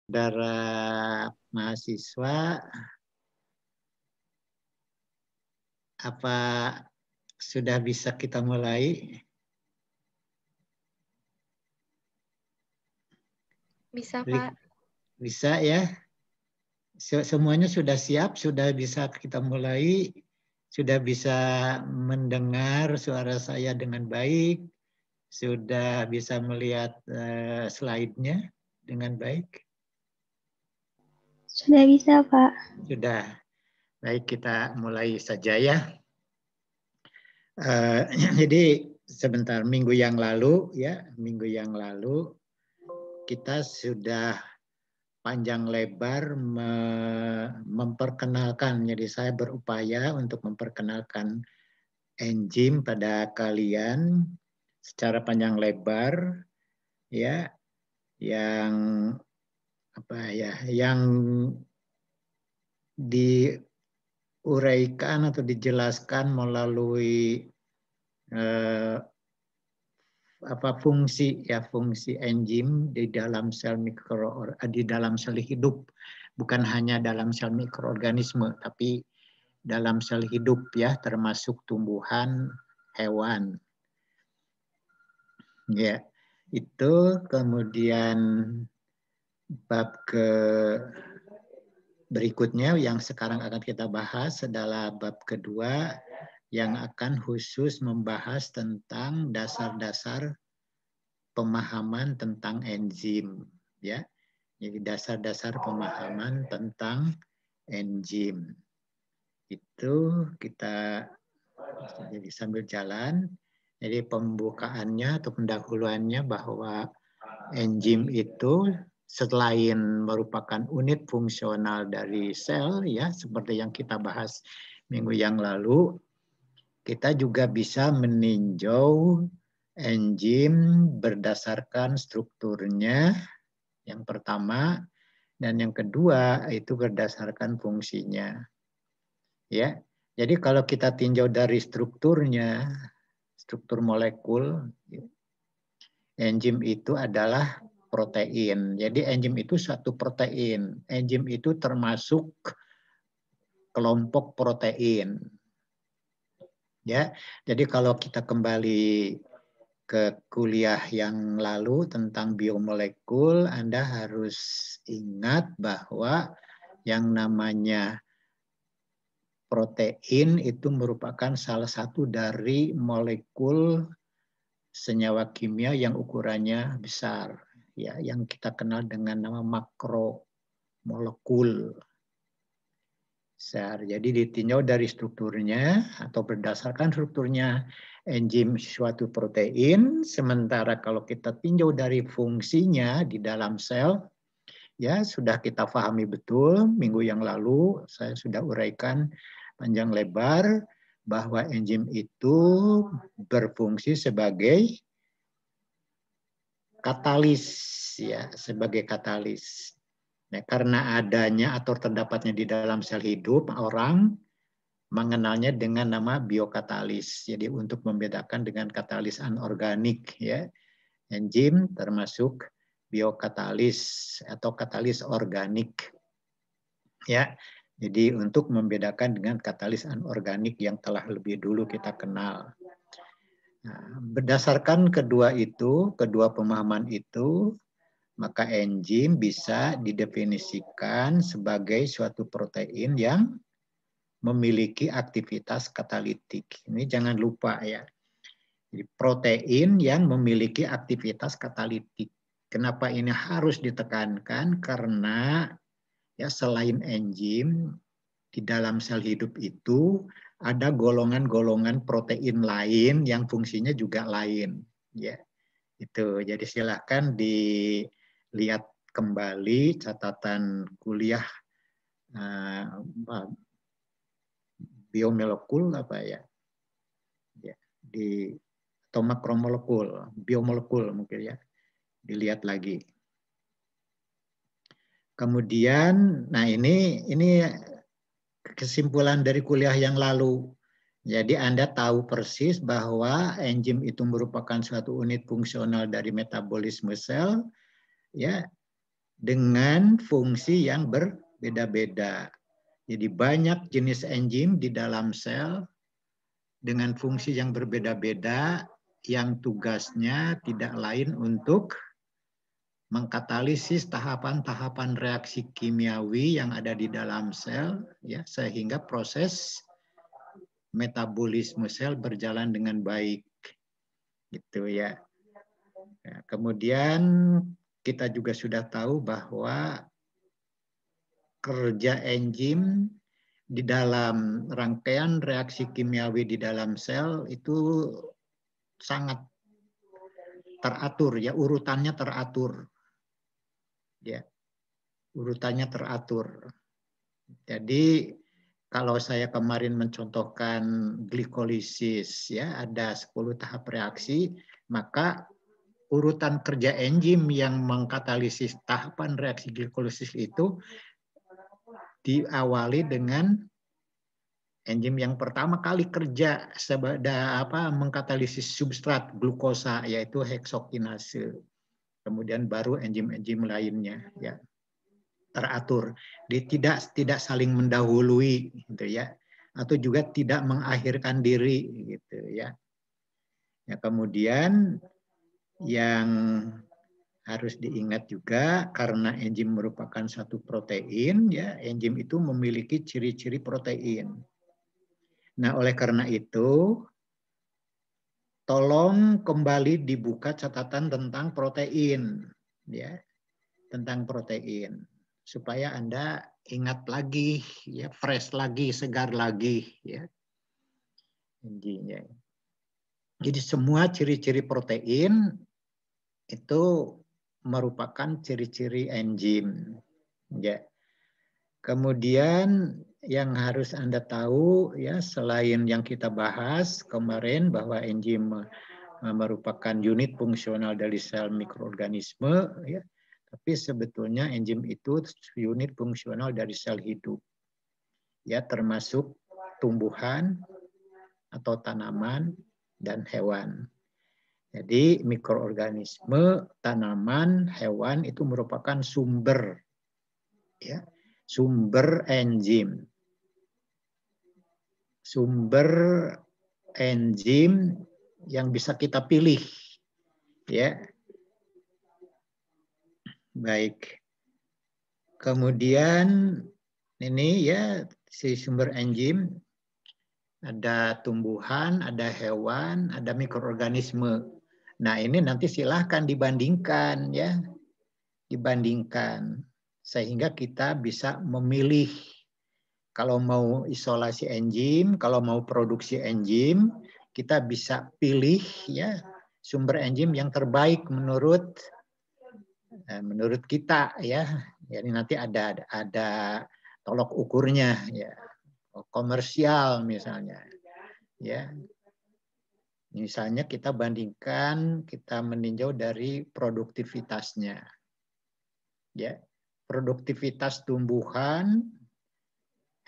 Saudara mahasiswa, apa sudah bisa kita mulai? Bisa, Pak. Bisa ya? Semuanya sudah siap, sudah bisa kita mulai, sudah bisa mendengar suara saya dengan baik, sudah bisa melihat slide-nya dengan baik. Sudah bisa, Pak. Sudah. Baik, kita mulai saja ya. Jadi sebentar, minggu yang lalu kita sudah panjang lebar memperkenalkan. Jadi saya berupaya untuk memperkenalkan enzim pada kalian secara panjang lebar, ya, yang diuraikan atau dijelaskan melalui fungsi enzim di dalam sel hidup, bukan hanya dalam sel mikroorganisme tapi dalam sel hidup ya, termasuk tumbuhan, hewan. Ya, itu kemudian bab berikutnya yang sekarang akan kita bahas adalah bab kedua yang akan khusus membahas tentang dasar-dasar pemahaman tentang enzim, ya. Jadi dasar-dasar pemahaman tentang enzim. Itu kita jadi sambil jalan. Jadi pembukaannya atau pendahuluannya bahwa enzim itu selain merupakan unit fungsional dari sel, ya, seperti yang kita bahas minggu yang lalu, kita juga bisa meninjau enzim berdasarkan strukturnya yang pertama, dan yang kedua itu berdasarkan fungsinya. Ya. Jadi kalau kita tinjau dari strukturnya, struktur molekul, enzim itu adalah protein. Jadi enzim itu suatu protein. Enzim itu termasuk kelompok protein. Ya. Jadi kalau kita kembali ke kuliah yang lalu tentang biomolekul, Anda harus ingat bahwa yang namanya protein itu merupakan salah satu dari molekul senyawa kimia yang ukurannya besar, ya, yang kita kenal dengan nama makromolekul. Jadi ditinjau dari strukturnya atau berdasarkan strukturnya enzim suatu protein, sementara kalau kita tinjau dari fungsinya di dalam sel, ya sudah kita pahami betul minggu yang lalu saya sudah uraikan panjang lebar bahwa enzim itu berfungsi sebagai katalis, ya, sebagai katalis. Nah, karena adanya atau terdapatnya di dalam sel hidup, orang mengenalnya dengan nama biokatalis. Jadi untuk membedakan dengan katalis anorganik, ya, enzim termasuk biokatalis atau katalis organik, ya. Jadi untuk membedakan dengan katalis anorganik yang telah lebih dulu kita kenal. Nah, berdasarkan kedua pemahaman itu, maka enzim bisa didefinisikan sebagai suatu protein yang memiliki aktivitas katalitik. Ini jangan lupa ya. Jadi protein yang memiliki aktivitas katalitik. Kenapa ini harus ditekankan? Karena ya selain enzim di dalam sel hidup itu ada golongan-golongan protein lain yang fungsinya juga lain. Ya, itu. Jadi silahkan dilihat kembali catatan kuliah biomolekul atau makromolekul, biomolekul mungkin ya, dilihat lagi. Kemudian, nah ini kesimpulan dari kuliah yang lalu. Jadi Anda tahu persis bahwa enzim itu merupakan suatu unit fungsional dari metabolisme sel, ya, dengan fungsi yang berbeda-beda. Jadi banyak jenis enzim di dalam sel dengan fungsi yang berbeda-beda yang tugasnya tidak lain untuk mengkatalisis tahapan-tahapan reaksi kimiawi yang ada di dalam sel ya sehingga proses metabolisme sel berjalan dengan baik gitu ya. Nah, kemudian kita juga sudah tahu bahwa kerja enzim di dalam rangkaian reaksi kimiawi di dalam sel itu sangat teratur ya, urutannya teratur. Ya, urutannya teratur. Jadi kalau saya kemarin mencontohkan glikolisis ya, ada 10 tahap reaksi, maka urutan kerja enzim yang mengkatalisis tahapan reaksi glikolisis itu diawali dengan enzim yang pertama kali kerja mengkatalisis substrat glukosa yaitu heksokinase. Kemudian baru enzim-enzim lainnya ya teratur. Tidak saling mendahului gitu ya. Atau juga tidak mengakhirkan diri gitu ya. Ya kemudian yang harus diingat juga karena enzim merupakan satu protein ya, enzim itu memiliki ciri-ciri protein. Nah, oleh karena itu tolong kembali dibuka catatan tentang protein ya, tentang protein supaya Anda ingat lagi ya, fresh lagi, segar lagi ya. Intinya. Jadi semua ciri-ciri protein itu merupakan ciri-ciri enzim. Ya. Kemudian yang harus Anda tahu ya selain yang kita bahas kemarin bahwa enzim merupakan unit fungsional dari sel mikroorganisme ya. Tapi sebetulnya enzim itu unit fungsional dari sel hidup. Ya termasuk tumbuhan atau tanaman dan hewan. Jadi mikroorganisme, tanaman, hewan itu merupakan sumber ya, sumber enzim. Sumber enzim yang bisa kita pilih ya. Baik. Kemudian ini ya si sumber enzim ada tumbuhan, ada hewan, ada mikroorganisme. Nah, ini nanti silahkan dibandingkan ya. Dibandingkan sehingga kita bisa memilih kalau mau isolasi enzim, kalau mau produksi enzim, kita bisa pilih ya sumber enzim yang terbaik menurut kita ya. Jadi nanti ada tolok ukurnya ya. Komersial misalnya. Ya. Misalnya kita bandingkan, kita meninjau dari produktivitasnya. Ya. Produktivitas tumbuhan,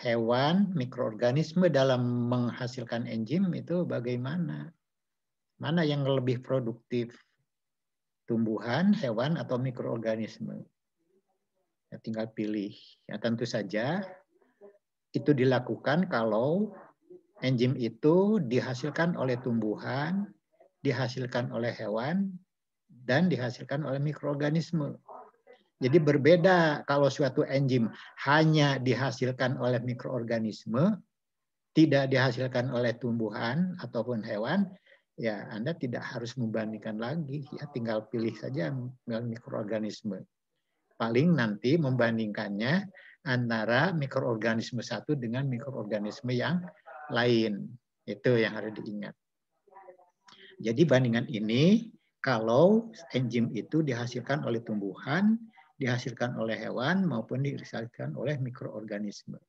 hewan, mikroorganisme dalam menghasilkan enzim itu bagaimana? Mana yang lebih produktif? Tumbuhan, hewan, atau mikroorganisme? Ya, tinggal pilih. Ya, tentu saja itu dilakukan kalau enzim itu dihasilkan oleh tumbuhan, dihasilkan oleh hewan, dan dihasilkan oleh mikroorganisme. Jadi berbeda kalau suatu enzim hanya dihasilkan oleh mikroorganisme, tidak dihasilkan oleh tumbuhan ataupun hewan, ya Anda tidak harus membandingkan lagi, ya tinggal pilih saja mikroorganisme. Paling nanti membandingkannya antara mikroorganisme satu dengan mikroorganisme yang lain. Itu yang harus diingat. Jadi bandingan ini kalau enzim itu dihasilkan oleh tumbuhan, dihasilkan oleh hewan maupun dihasilkan oleh mikroorganisme.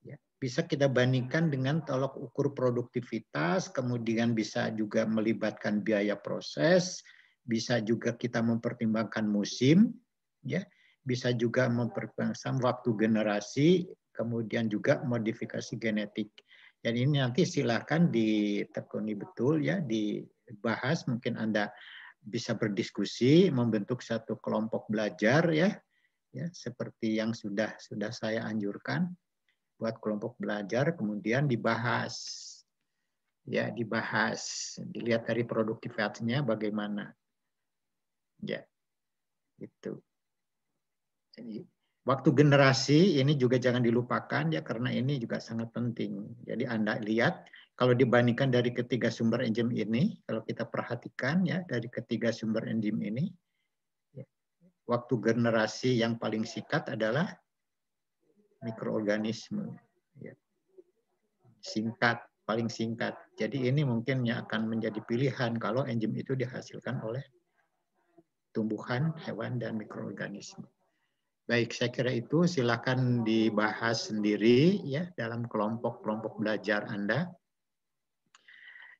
Ya, bisa kita bandingkan dengan tolok ukur produktivitas, kemudian bisa juga melibatkan biaya proses, bisa juga kita mempertimbangkan musim, ya, bisa juga mempertimbangkan waktu generasi, kemudian juga modifikasi genetik. Dan ini nanti silakan ditekuni betul ya, dibahas. Mungkin Anda bisa berdiskusi, membentuk satu kelompok belajar ya, seperti yang sudah saya anjurkan, buat kelompok belajar, kemudian dibahas, dilihat dari produktivitasnya bagaimana, ya, itu. Jadi, waktu generasi ini juga jangan dilupakan ya, karena ini juga sangat penting. Jadi Anda lihat kalau dibandingkan dari ketiga sumber enzim ini, kalau kita perhatikan ya dari ketiga sumber enzim ini, waktu generasi yang paling singkat adalah mikroorganisme. Ya. Singkat, paling singkat. Jadi ini mungkin yang akan menjadi pilihan kalau enzim itu dihasilkan oleh tumbuhan, hewan, dan mikroorganisme. Baik, saya kira itu silakan dibahas sendiri ya dalam kelompok-kelompok belajar Anda.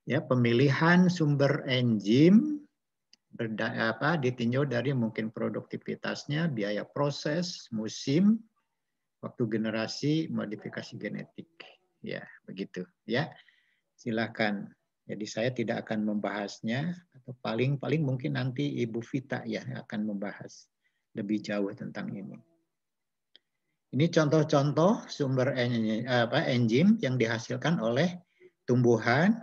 Ya, pemilihan sumber enzim ditinjau dari mungkin produktivitasnya, biaya proses, musim, waktu generasi, modifikasi genetik. Ya, begitu ya. Silakan. Jadi saya tidak akan membahasnya, atau paling mungkin nanti Ibu Vita ya akan membahas lebih jauh tentang ini. Ini contoh-contoh sumber enzim yang dihasilkan oleh tumbuhan,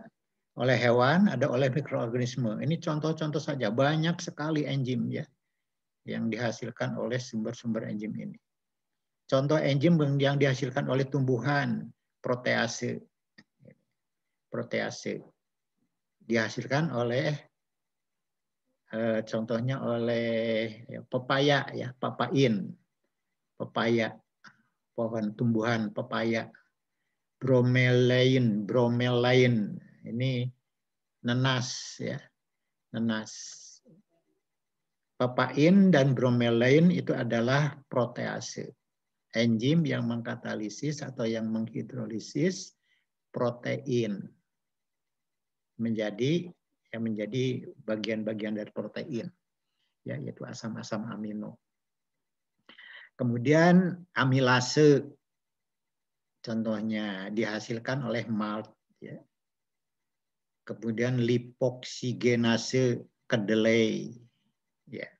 oleh hewan, ada oleh mikroorganisme. Ini contoh-contoh saja, banyak sekali enzim ya yang dihasilkan oleh sumber-sumber enzim ini. Contoh enzim yang dihasilkan oleh tumbuhan, protease. Protease dihasilkan oleh contohnya oleh pepaya ya, papain. Pepaya, pohon tumbuhan pepaya. Bromelain, ini nenas ya, nenas. Papain dan bromelain itu adalah protease, enzim yang mengkatalisis atau yang menghidrolisis protein menjadi bagian-bagian dari protein, ya, yaitu asam-asam amino. Kemudian amilase, contohnya dihasilkan oleh malt, ya. Kemudian lipoksigenase kedelai, ya.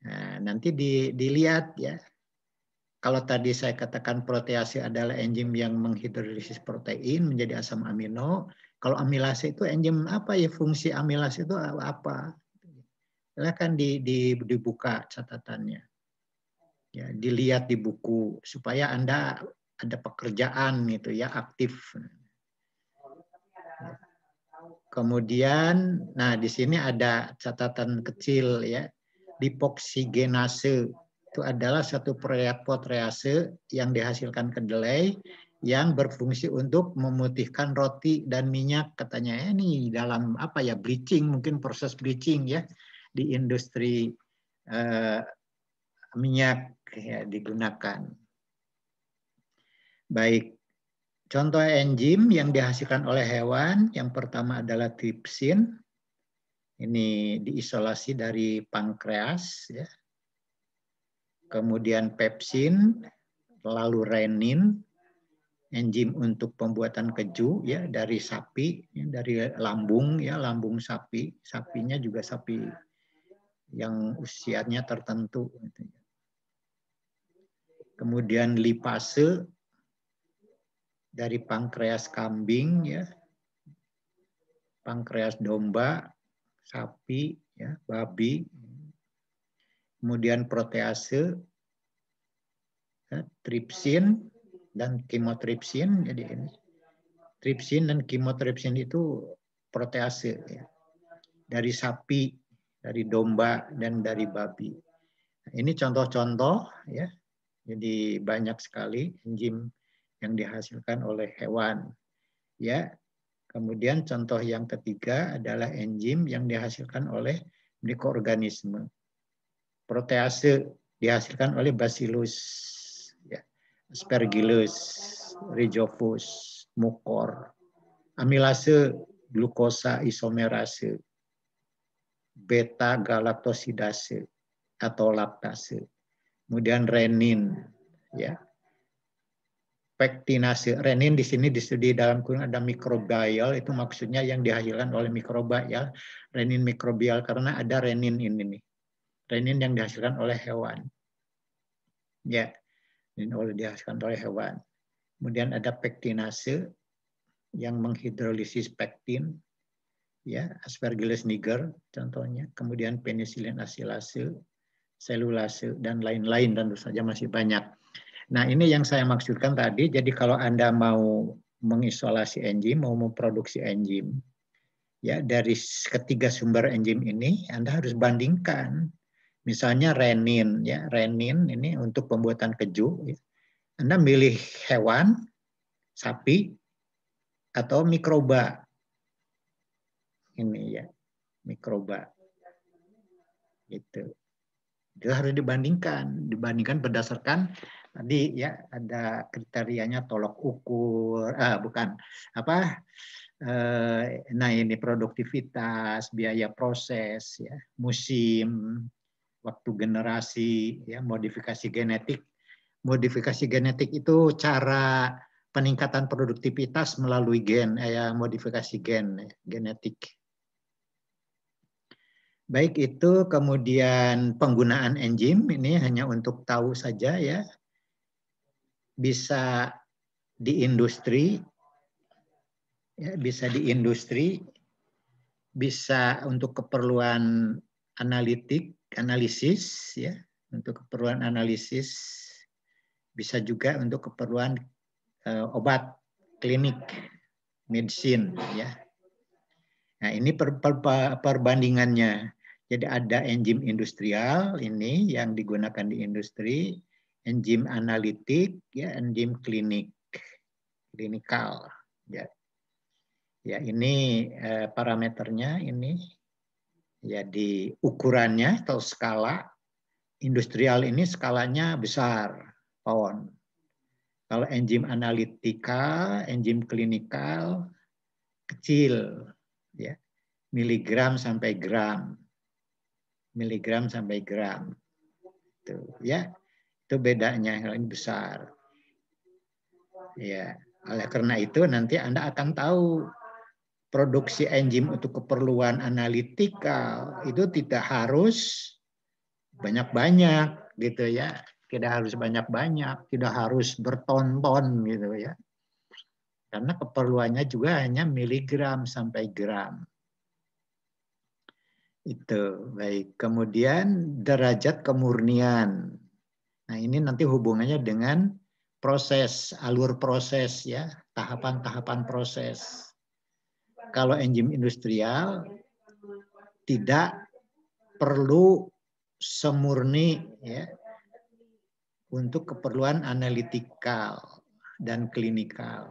Nah, nanti dilihat ya. Kalau tadi saya katakan protease adalah enzim yang menghidrolisis protein menjadi asam amino. Kalau amilase itu enzim apa ya? Fungsi amilase itu apa? Silakan dibuka catatannya. Ya, dilihat di buku supaya Anda ada pekerjaan gitu ya, aktif. Kemudian, nah di sini ada catatan kecil ya, lipoksigenase itu adalah satu protease yang dihasilkan kedelai yang berfungsi untuk memutihkan roti dan minyak, katanya ini dalam apa ya, bleaching, mungkin proses bleaching ya di industri minyak ya digunakan. Baik. Contoh enzim yang dihasilkan oleh hewan, yang pertama adalah tripsin. Ini diisolasi dari pankreas. Ya. Kemudian pepsin, lalu renin, enzim untuk pembuatan keju ya dari sapi, ya, dari lambung ya, lambung sapi. Sapinya juga sapi yang usianya tertentu. Kemudian lipase dari pankreas kambing ya, pankreas domba, sapi, ya, babi. Kemudian protease, ya, tripsin dan kimotripsin. Jadi ini tripsin dan kimotripsin itu protease ya, dari sapi, dari domba dan dari babi. Nah, ini contoh-contoh ya. Jadi banyak sekali enzim yang dihasilkan oleh hewan. Ya. Kemudian contoh yang ketiga adalah enzim yang dihasilkan oleh mikroorganisme. Protease dihasilkan oleh Bacillus, ya, Aspergillus, Rhizopus, Mucor. Amilase, glukosa isomerase, beta galaktosidase atau laktase. Kemudian renin, ya. pektinase. Renin di sini di dalam kurung ada mikrobial, itu maksudnya yang dihasilkan oleh mikroba ya. Renin mikrobial karena ada renin ini nih. Renin yang dihasilkan oleh hewan. Ya, ini dihasilkan oleh hewan. Kemudian ada pektinase yang menghidrolisis pektin, ya, Aspergillus niger contohnya. Kemudian penicillin asilase, selulase dan lain-lain, tentu saja masih banyak. Nah, ini yang saya maksudkan tadi. Jadi kalau Anda mau mengisolasi enzim, mau memproduksi enzim, ya dari ketiga sumber enzim ini Anda harus bandingkan. Misalnya renin, ya renin ini untuk pembuatan keju. Ya. Anda milih hewan, sapi, atau mikroba. Ini ya, mikroba. Itu harus dibandingkan berdasarkan tadi ya ada kriterianya tolok ukur, bukan apa. Nah ini produktivitas, biaya proses, ya, musim, waktu generasi, ya, modifikasi genetik. Modifikasi genetik itu cara peningkatan produktivitas melalui gen, modifikasi gen, genetik. Baik itu kemudian penggunaan enzim ini hanya untuk tahu saja ya. Bisa di industri, ya, bisa di industri, bisa untuk keperluan analisis, ya, untuk keperluan analisis, bisa juga untuk keperluan obat klinik, medicine, ya. Nah ini perbandingannya. Jadi ada enzim industrial ini yang digunakan di industri, enzim analitik, ya, enzim klinikal, ya. Ya ini parameternya ini, ya di ukurannya atau skala. Industrial ini skalanya besar, pound. Kalau enzim analitika, enzim klinikal kecil, ya, miligram sampai gram, itu, ya, itu bedanya, yang besar. Ya, oleh karena itu nanti Anda akan tahu produksi enzim untuk keperluan analitika itu tidak harus banyak-banyak gitu ya, tidak harus banyak-banyak, tidak harus berton-ton gitu ya. Karena keperluannya juga hanya miligram sampai gram. Itu baik. Kemudian derajat kemurnian. Nah, ini nanti hubungannya dengan proses, alur proses ya, tahapan-tahapan proses. Kalau enzim industrial tidak perlu semurni ya untuk keperluan analitikal dan klinikal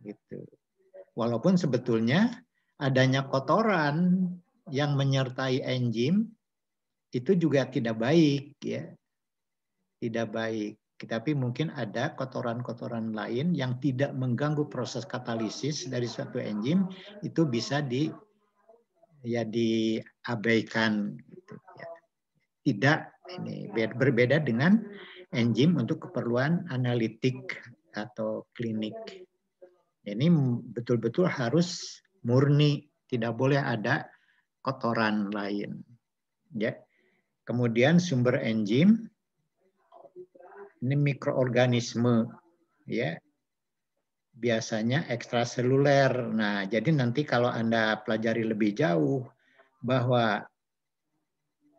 gitu. Walaupun sebetulnya adanya kotoran yang menyertai enzim itu juga tidak baik ya. Tidak baik. Tapi mungkin ada kotoran-kotoran lain yang tidak mengganggu proses katalisis dari suatu enzim, itu bisa diabaikan gitu ya. Tidak, ini berbeda dengan enzim untuk keperluan analitik atau klinik. Ini betul-betul harus murni, tidak boleh ada kotoran lain. Ya. Kemudian sumber enzim ini mikroorganisme, ya. Biasanya ekstraseluler. Nah, jadi nanti kalau Anda pelajari lebih jauh bahwa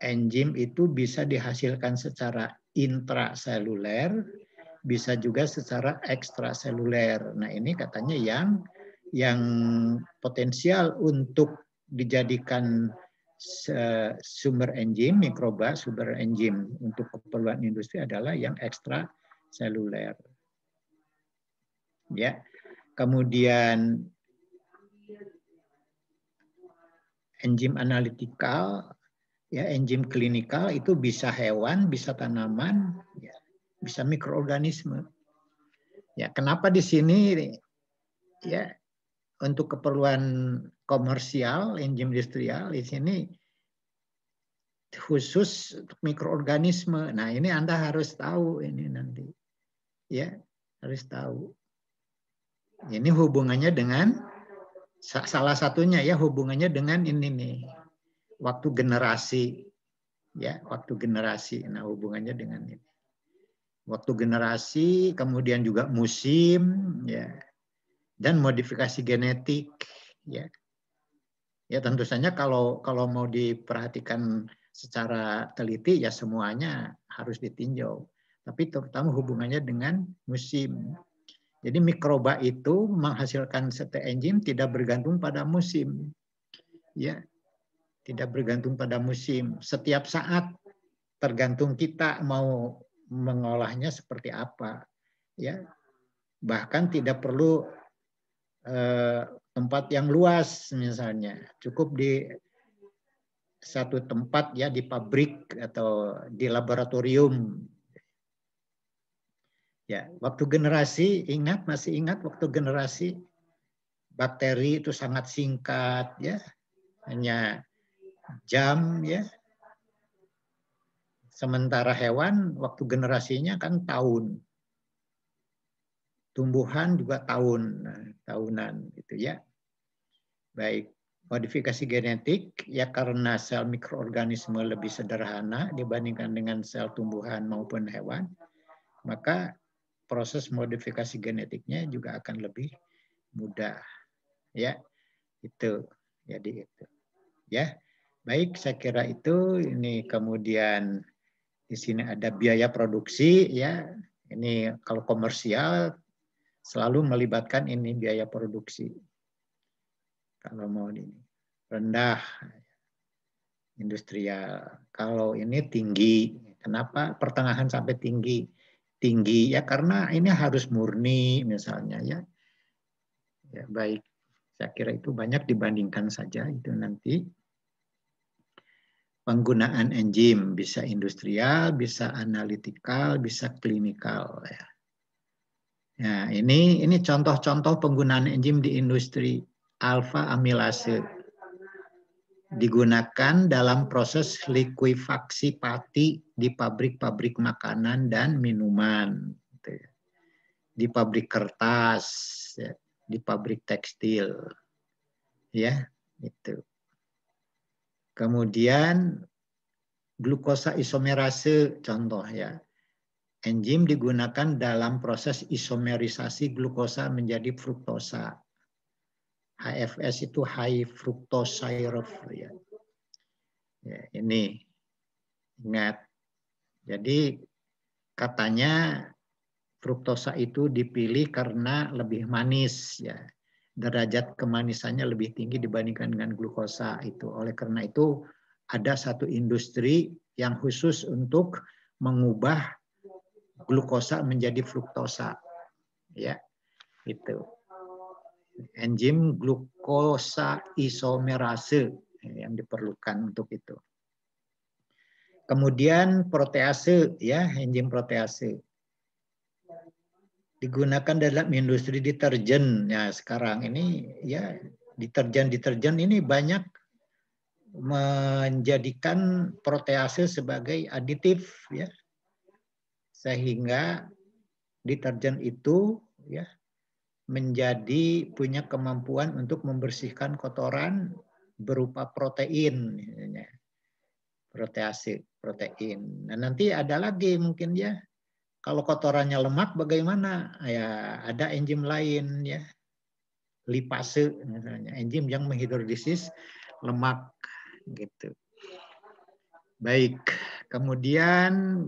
enzim itu bisa dihasilkan secara intraseluler, bisa juga secara ekstraseluler. Nah, ini katanya yang potensial untuk dijadikan sumber enzim, mikroba, sumber enzim untuk keperluan industri adalah yang ekstraseluler. Ya. Kemudian enzim analitikal, ya, enzim klinikal itu bisa hewan, bisa tanaman, ya, bisa mikroorganisme. Ya, kenapa di sini ya untuk keperluan komersial, enzim industrial di sini khusus untuk mikroorganisme. Nah, ini Anda harus tahu ini nanti. Ya, harus tahu. Ini hubungannya dengan salah satunya ya, hubungannya dengan ini nih, waktu generasi ya, waktu generasi. Nah, hubungannya dengan ini. Waktu generasi, kemudian juga musim ya, dan modifikasi genetik ya. Ya tentu saja kalau mau diperhatikan secara teliti ya semuanya harus ditinjau. Tapi terutama hubungannya dengan musim. Jadi mikroba itu menghasilkan satu enzim tidak bergantung pada musim. Ya, tidak bergantung pada musim. Setiap saat tergantung kita mau mengolahnya seperti apa. Ya, bahkan tidak perlu tempat yang luas misalnya. Cukup di satu tempat ya, di pabrik atau di laboratorium. Ya, waktu generasi masih ingat waktu generasi bakteri itu sangat singkat ya, hanya jam ya. Sementara hewan waktu generasinya kan tahun. Tumbuhan juga tahunan gitu ya. Baik, modifikasi genetik ya karena sel mikroorganisme lebih sederhana dibandingkan dengan sel tumbuhan maupun hewan, maka proses modifikasi genetiknya juga akan lebih mudah. Ya, itu. Jadi itu. Ya. Baik, saya kira itu. Ini kemudian di sini ada biaya produksi ya. Ini kalau komersial selalu melibatkan ini biaya produksi. Kalau mau ini rendah industrial. Kalau ini tinggi. Kenapa pertengahan sampai tinggi? Tinggi ya karena ini harus murni misalnya ya. Ya baik. Saya kira itu banyak dibandingkan saja itu nanti. Penggunaan enzim bisa industrial, bisa analitikal, bisa klinikal ya. Nah, ini contoh-contoh penggunaan enzim di industri. Alfa amilase digunakan dalam proses likuifaksi pati di pabrik-pabrik makanan dan minuman, di pabrik kertas, di pabrik tekstil, ya itu. Kemudian glukosa isomerase contoh ya. Enzim digunakan dalam proses isomerisasi glukosa menjadi fruktosa. HFS itu high fructose syrup ya. Ya, ini ingat. Jadi katanya fruktosa itu dipilih karena lebih manis ya. Derajat kemanisannya lebih tinggi dibandingkan dengan glukosa itu. Oleh karena itu ada satu industri yang khusus untuk mengubah glukosa menjadi fruktosa. Ya, itu. Enzim glukosa isomerase yang diperlukan untuk itu. Kemudian protease ya, enzim protease digunakan dalam industri deterjen. Ya, sekarang ini ya deterjen ini banyak menjadikan protease sebagai aditif ya. Sehingga deterjen itu ya menjadi punya kemampuan untuk membersihkan kotoran berupa protein misalnya. Protease, protein. Nah, nanti ada lagi mungkin ya. Kalau kotorannya lemak bagaimana? Ya, ada enzim lain ya. Lipase misalnya, enzim yang menghidrolisis lemak gitu. Baik, kemudian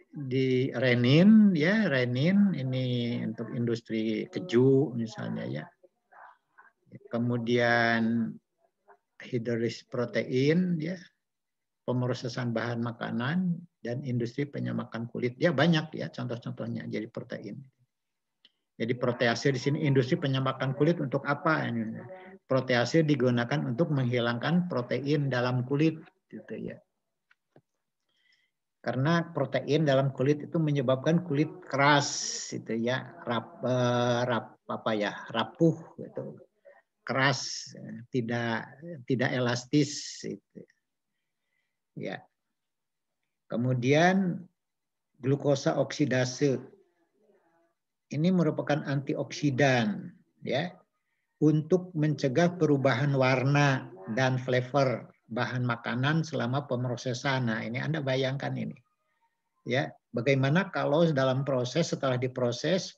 di renin ya, renin ini untuk industri keju misalnya ya. Kemudian hidrolisis protein ya, pemrosesan bahan makanan dan industri penyemakan kulit. Ya banyak ya contoh-contohnya jadi protein. Jadi protease di sini industri penyemakan kulit untuk apa? Protease digunakan untuk menghilangkan protein dalam kulit gitu ya. Karena protein dalam kulit itu menyebabkan kulit keras gitu ya, rapuh gitu. Keras, tidak elastis gitu. Ya. Kemudian glukosa oksidase ini merupakan antioksidan ya, untuk mencegah perubahan warna dan flavor bahan makanan selama pemrosesan. Nah, ini Anda bayangkan ini. Ya, bagaimana kalau dalam proses, setelah diproses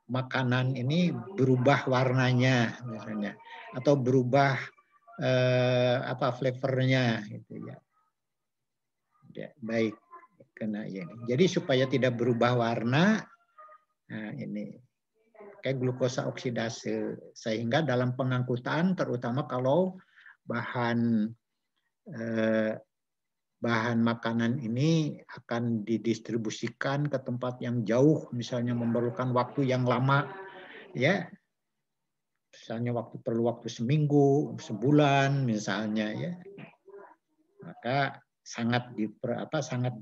makanan ini berubah warnanya misalnya, atau berubah flavornya gitu ya. Ya, baik, kena ini. Jadi supaya tidak berubah warna, nah ini kayak glukosa oksidase, sehingga dalam pengangkutan terutama kalau bahan makanan ini akan didistribusikan ke tempat yang jauh, misalnya memerlukan waktu yang lama, ya, misalnya perlu waktu seminggu, sebulan, misalnya, ya, maka sangat sangat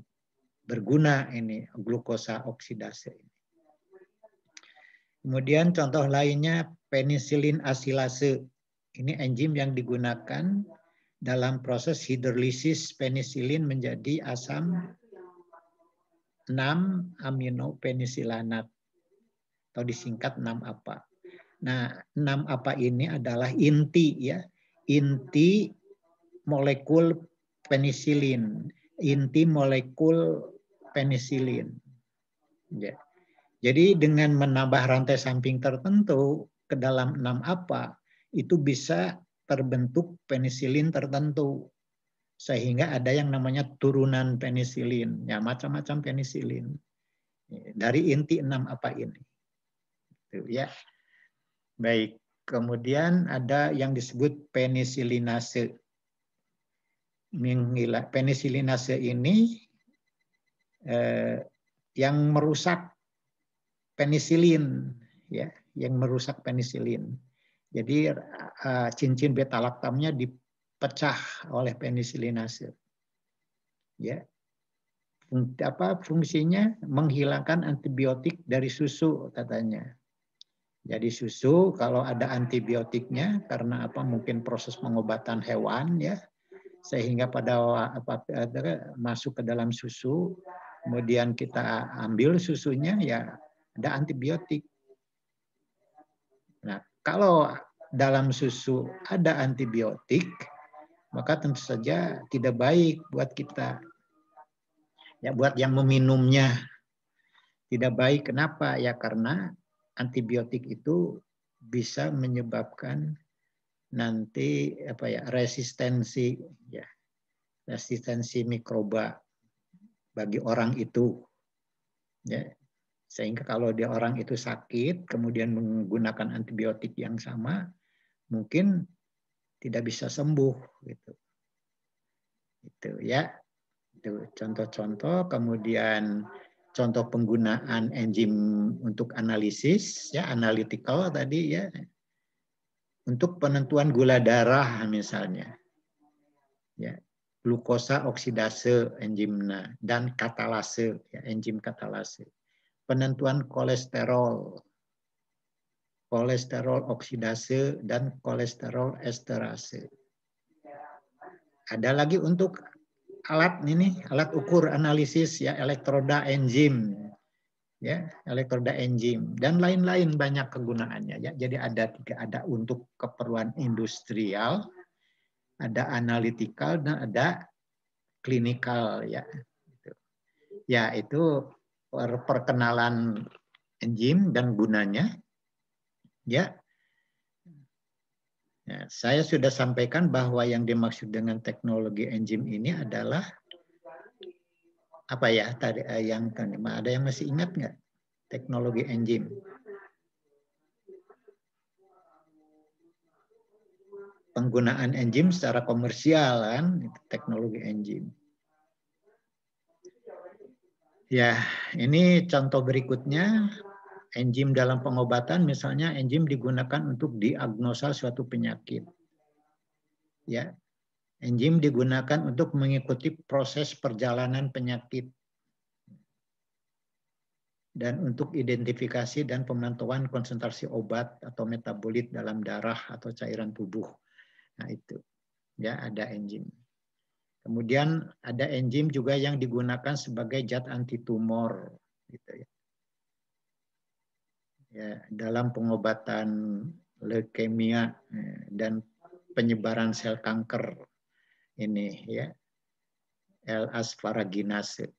berguna ini glukosa oksidase. Kemudian contoh lainnya penisilin asilase. Ini enzim yang digunakan dalam proses hidrolisis penisilin menjadi asam 6-aminopenisillanat atau disingkat 6-APA. Nah, 6-APA ini adalah inti, ya, inti molekul penisilin, inti molekul penisilin. Ya. Jadi dengan menambah rantai samping tertentu ke dalam 6-APA itu bisa terbentuk penisilin tertentu. Sehingga ada yang namanya turunan penisilin, ya, macam-macam penisilin dari inti 6-APA ini. Itu, ya. Baik, kemudian ada yang disebut penisilinase. Penisilinase ini yang merusak penisilin, ya, yang merusak penisilin. Jadi cincin beta laktamnya dipecah oleh penisilinase. Ya. Fungsinya menghilangkan antibiotik dari susu katanya. Jadi susu kalau ada antibiotiknya karena mungkin proses pengobatan hewan, ya, sehingga masuk ke dalam susu, kemudian kita ambil susunya, ya, ada antibiotik. Nah, kalau dalam susu ada antibiotik, maka tentu saja tidak baik buat kita. Ya, buat yang meminumnya tidak baik. Kenapa? Ya karena antibiotik itu bisa menyebabkan nanti resistensi, ya, resistensi mikroba bagi orang itu. Ya. Sehingga kalau orang itu sakit, kemudian menggunakan antibiotik yang sama, mungkin tidak bisa sembuh, gitu. Itu, ya. Itu contoh-contoh. Kemudian contoh penggunaan enzim untuk analisis, ya, analytical tadi, ya, untuk penentuan gula darah misalnya, ya, glukosa oksidase enzimnya dan katalase, ya, enzim katalase. Penentuan kolesterol oksidase dan kolesterol esterase. Ada lagi untuk alat ukur analisis, ya, elektroda enzim, ya, elektroda enzim dan lain-lain banyak kegunaannya, ya. Jadi ada untuk keperluan industrial, ada analytical dan ada klinikal, ya. Ya, itu perkenalan enzim dan gunanya. Ya. Ya, saya sudah sampaikan bahwa yang dimaksud dengan teknologi enzim ini adalah apa, ya, tadi yang ada yang masih ingat nggak teknologi enzim? Penggunaan enzim secara komersial, kan, teknologi enzim. Ya, ini contoh berikutnya. Enzim dalam pengobatan, misalnya enzim digunakan untuk diagnosa suatu penyakit. Ya, enzim digunakan untuk mengikuti proses perjalanan penyakit dan untuk identifikasi dan pemantauan konsentrasi obat atau metabolit dalam darah atau cairan tubuh. Nah, itu, ya, ada enzim. Kemudian ada enzim juga yang digunakan sebagai zat anti tumor, gitu, ya. ya, dalam pengobatan leukemia dan penyebaran sel kanker ini ya, L-asparaginase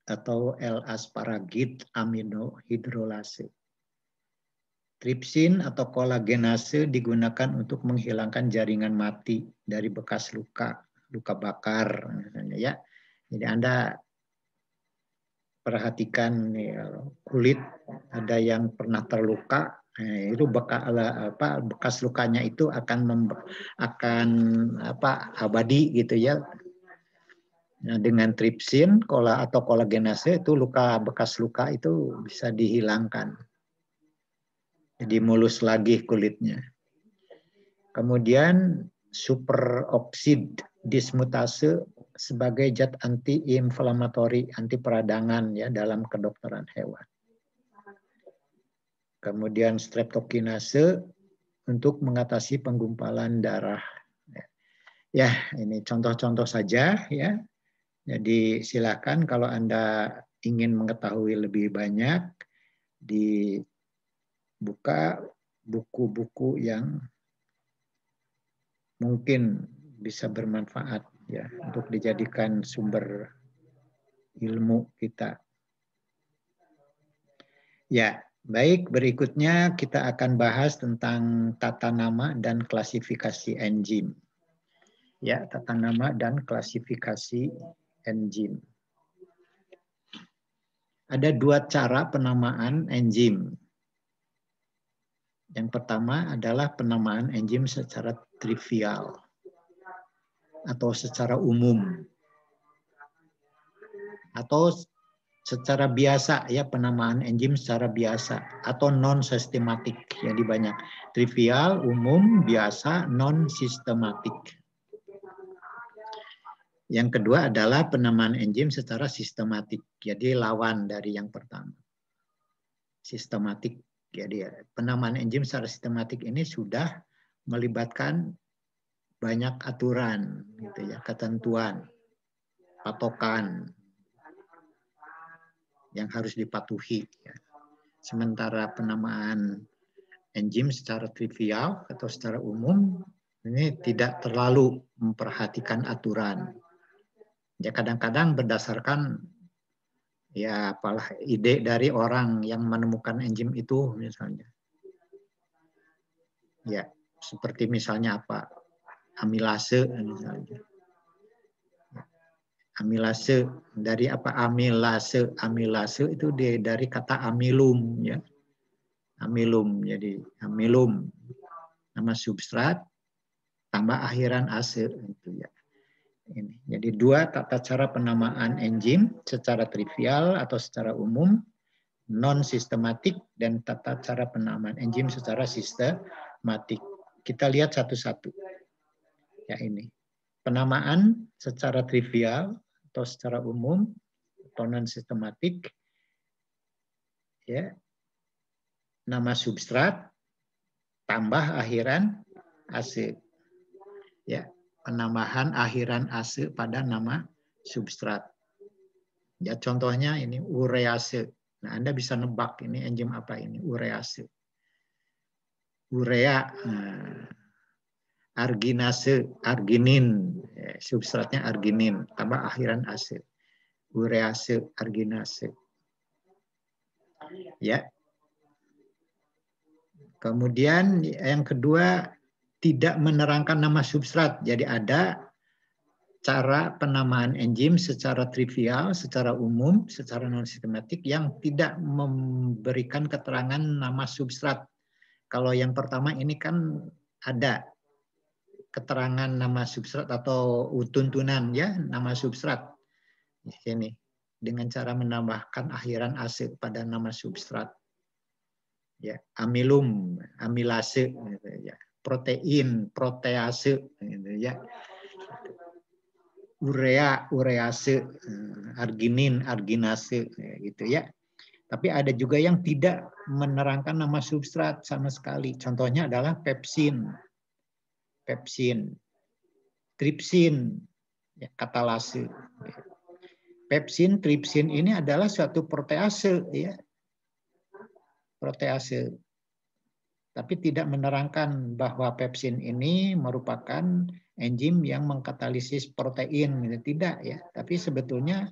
atau L-asparagid aminohidrolase. Tripsin atau kolagenase digunakan untuk menghilangkan jaringan mati dari bekas luka bakar misalnya ya. Jadi Anda perhatikan kulit ada yang pernah terluka, itu bekas lukanya itu akan abadi gitu ya. Nah, dengan tripsin atau kolagenase itu bekas luka itu bisa dihilangkan. Jadi mulus lagi kulitnya. Kemudian superoksid dismutase sebagai zat anti-inflamatori, anti peradangan ya dalam kedokteran hewan. Kemudian streptokinase untuk mengatasi penggumpalan darah. Ya, ini contoh-contoh saja ya. Jadi silakan kalau Anda ingin mengetahui lebih banyak dibuka buku-buku yang mungkin bisa bermanfaat ya untuk dijadikan sumber ilmu kita. Ya, baik, berikutnya kita akan bahas tentang tata nama dan klasifikasi enzim. Ya, tata nama dan klasifikasi enzim. Ada dua cara penamaan enzim. Yang pertama adalah penamaan enzim secara trivial atau secara umum. Atau secara biasa ya, penamaan enzim secara biasa atau non sistematik. Jadi banyak trivial, umum, biasa, non sistematik. Yang kedua adalah penamaan enzim secara sistematik. Jadi lawan dari yang pertama. Sistematik. Jadi penamaan enzim secara sistematik ini sudah melibatkan banyak aturan gitu ya, ketentuan, patokan yang harus dipatuhi. Sementara penamaan enzim secara trivial atau secara umum ini tidak terlalu memperhatikan aturan. Ya kadang-kadang berdasarkan ya apalah ide dari orang yang menemukan enzim itu misalnya. Ya, seperti misalnya apa? Amilase misalnya. Amilase dari apa? Amilase itu dari kata amilum ya. Amilum. Jadi amilum nama substrat tambah akhiran ase itu ya. Ini. Jadi dua tata cara penamaan enzim secara trivial atau secara umum, non sistematik, dan tata cara penamaan enzim secara sistematik. Kita lihat satu-satu. Ya ini. Penamaan secara trivial atau secara umum atau non sistematik, ya, nama substrat tambah akhiran ase. Ya, penambahan akhiran ase pada nama substrat. Ya, contohnya ini urease. Nah, Anda bisa nebak ini enzim apa ini, urease. Urea, arginase, arginin, substratnya arginin, tambah akhiran ase. Urease, arginase. Ya. Kemudian yang kedua, tidak menerangkan nama substrat. Jadi ada cara penamaan enzim secara trivial, secara umum, secara non sistematik yang tidak memberikan keterangan nama substrat. Kalau yang pertama ini kan ada keterangan nama substrat atau tuntunan ya, nama substrat. Di sini dengan cara menambahkan akhiran ase pada nama substrat. Ya, amilum, amilase gitu ya. Protein, protease gitu ya. Urea, urease, arginin, arginase gitu ya. Tapi ada juga yang tidak menerangkan nama substrat sama sekali. Contohnya adalah pepsin, pepsin, tripsin, ya, katalase. Pepsin, tripsin ini adalah suatu protease ya. protease. Tapi tidak menerangkan bahwa pepsin ini merupakan enzim yang mengkatalisis protein. Tidak ya, tapi sebetulnya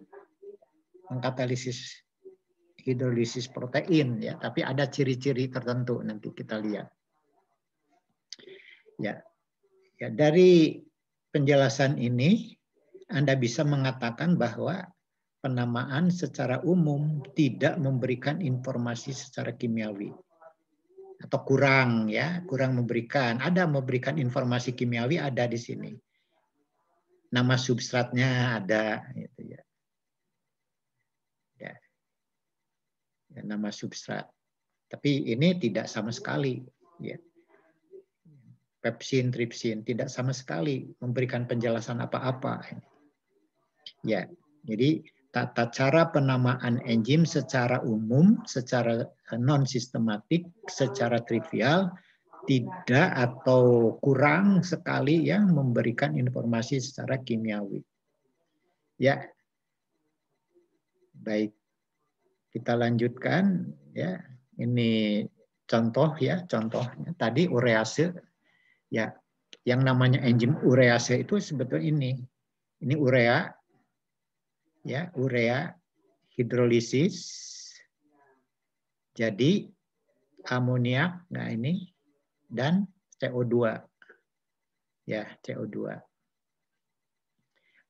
mengkatalisis hidrolisis protein ya, tapi ada ciri-ciri tertentu nanti kita lihat. Ya. Ya, dari penjelasan ini Anda bisa mengatakan bahwa penamaan secara umum tidak memberikan informasi secara kimiawi. Atau kurang ya, kurang memberikan. Ada memberikan informasi kimiawi ada di sini. Nama substratnya ada gitu ya. Ya. Ya, nama substrat. Tapi ini tidak sama sekali ya. Pepsin, tripsin tidak sama sekali memberikan penjelasan apa-apa. Ya, jadi tata cara penamaan enzim secara umum, secara non sistematik, secara trivial tidak atau kurang sekali ya memberikan informasi secara kimiawi. Ya, baik, kita lanjutkan ya. Ini contoh ya, contohnya tadi urease. Ya, yang namanya enzim urease itu sebetulnya ini urea, ya urea hidrolisis, jadi amoniak, nah ini dan CO2, ya CO2.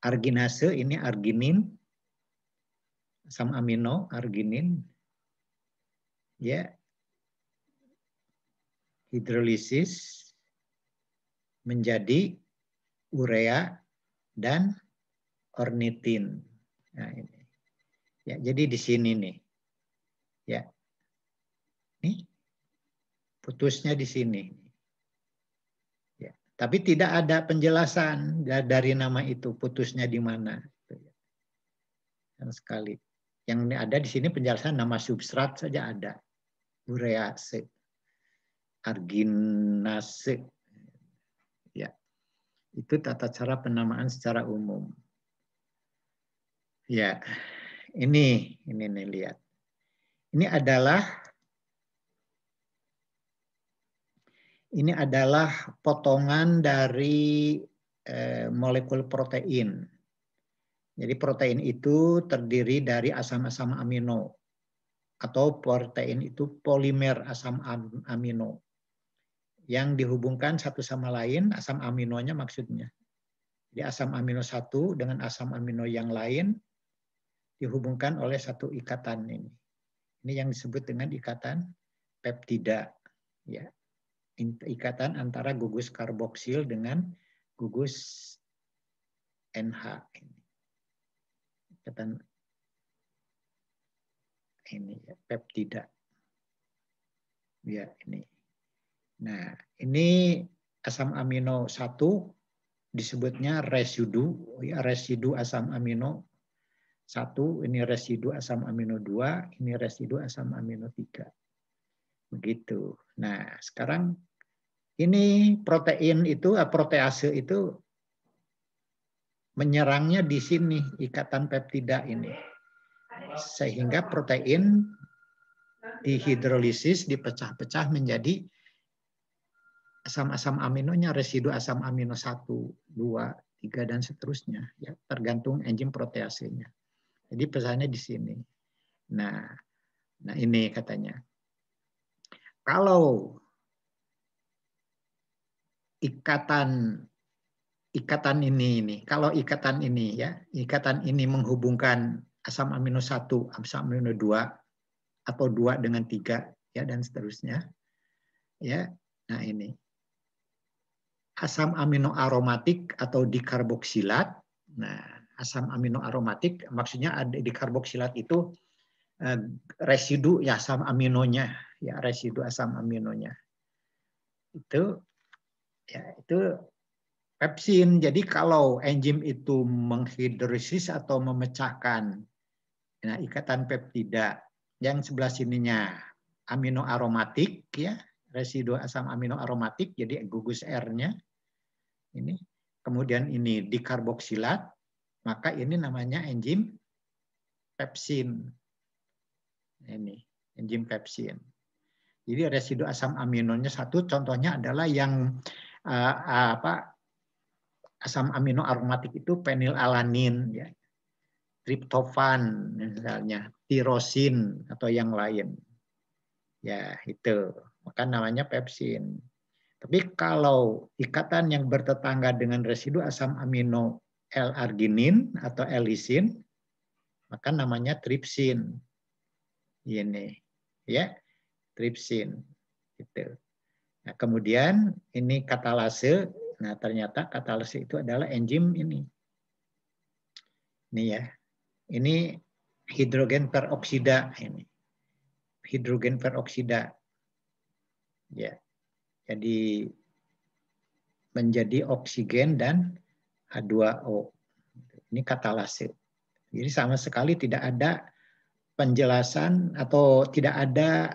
Arginase ini arginin, asam amino arginin, ya hidrolisis menjadi urea dan ornitin. Nah, ini. Ya, jadi di sini nih. Ya. Nih. Putusnya di sini. Ya. Tapi tidak ada penjelasan dari nama itu putusnya di mana. Sama sekali. Yang ada di sini penjelasan nama substrat saja ada. Urease. Arginase. Ya. Itu tata cara penamaan secara umum. Ya, ini nih lihat. Ini adalah potongan dari molekul protein. Jadi protein itu terdiri dari asam-asam amino atau protein itu polimer asam amino yang dihubungkan satu sama lain, asam aminonya maksudnya. Jadi asam amino satu dengan asam amino yang lain dihubungkan oleh satu ikatan ini. Ini yang disebut dengan ikatan peptida. Ya. Ikatan antara gugus karboksil dengan gugus NH. Ikatan ini ya, peptida. Ya, ini. Nah, ini asam amino 1 disebutnya residu, ya, residu asam amino 1, ini residu asam amino 2, ini residu asam amino 3. Begitu. Nah, sekarang ini protein itu, protease itu menyerangnya di sini, ikatan peptida ini. Sehingga protein dihidrolisis, dipecah-pecah menjadi asam-asam aminonya, residu asam amino 1, 2, 3, dan seterusnya. Ya, tergantung enzim proteasenya. Jadi pesannya di sini. Nah ini katanya. Kalau ikatan ini menghubungkan asam amino 1, asam amino 2 atau 2 dengan 3 ya dan seterusnya. Ya. Nah, ini. Asam amino aromatik atau dikarboksilat. Nah, asam amino aromatik maksudnya ada dikarboksilat itu residu ya asam aminonya, ya residu asam aminonya. Itu pepsin. Jadi kalau enzim itu menghidrolisis atau memecahkan ikatan peptida yang sebelah sininya amino aromatik ya, residu asam amino aromatik jadi gugus R-nya. Ini. Kemudian ini dikarboksilat, maka ini namanya enzim pepsin. Ini enzim pepsin. Jadi residu asam aminonya satu, contohnya adalah yang asam amino aromatik itu fenilalanin, ya, triptofan misalnya, tirosin atau yang lain. Ya, itu. Maka namanya pepsin. Tapi kalau ikatan yang bertetangga dengan residu asam amino L-arginin atau L-lisin, maka namanya tripsin. Ini, ya, tripsin. Gitu. Nah, kemudian ini katalase. Nah, ternyata katalase itu adalah enzim ini. Ini ya. Ini hidrogen peroksida ini. Hidrogen peroksida. Ya. Jadi menjadi oksigen dan H2O. Ini katalase. Jadi sama sekali tidak ada penjelasan atau tidak ada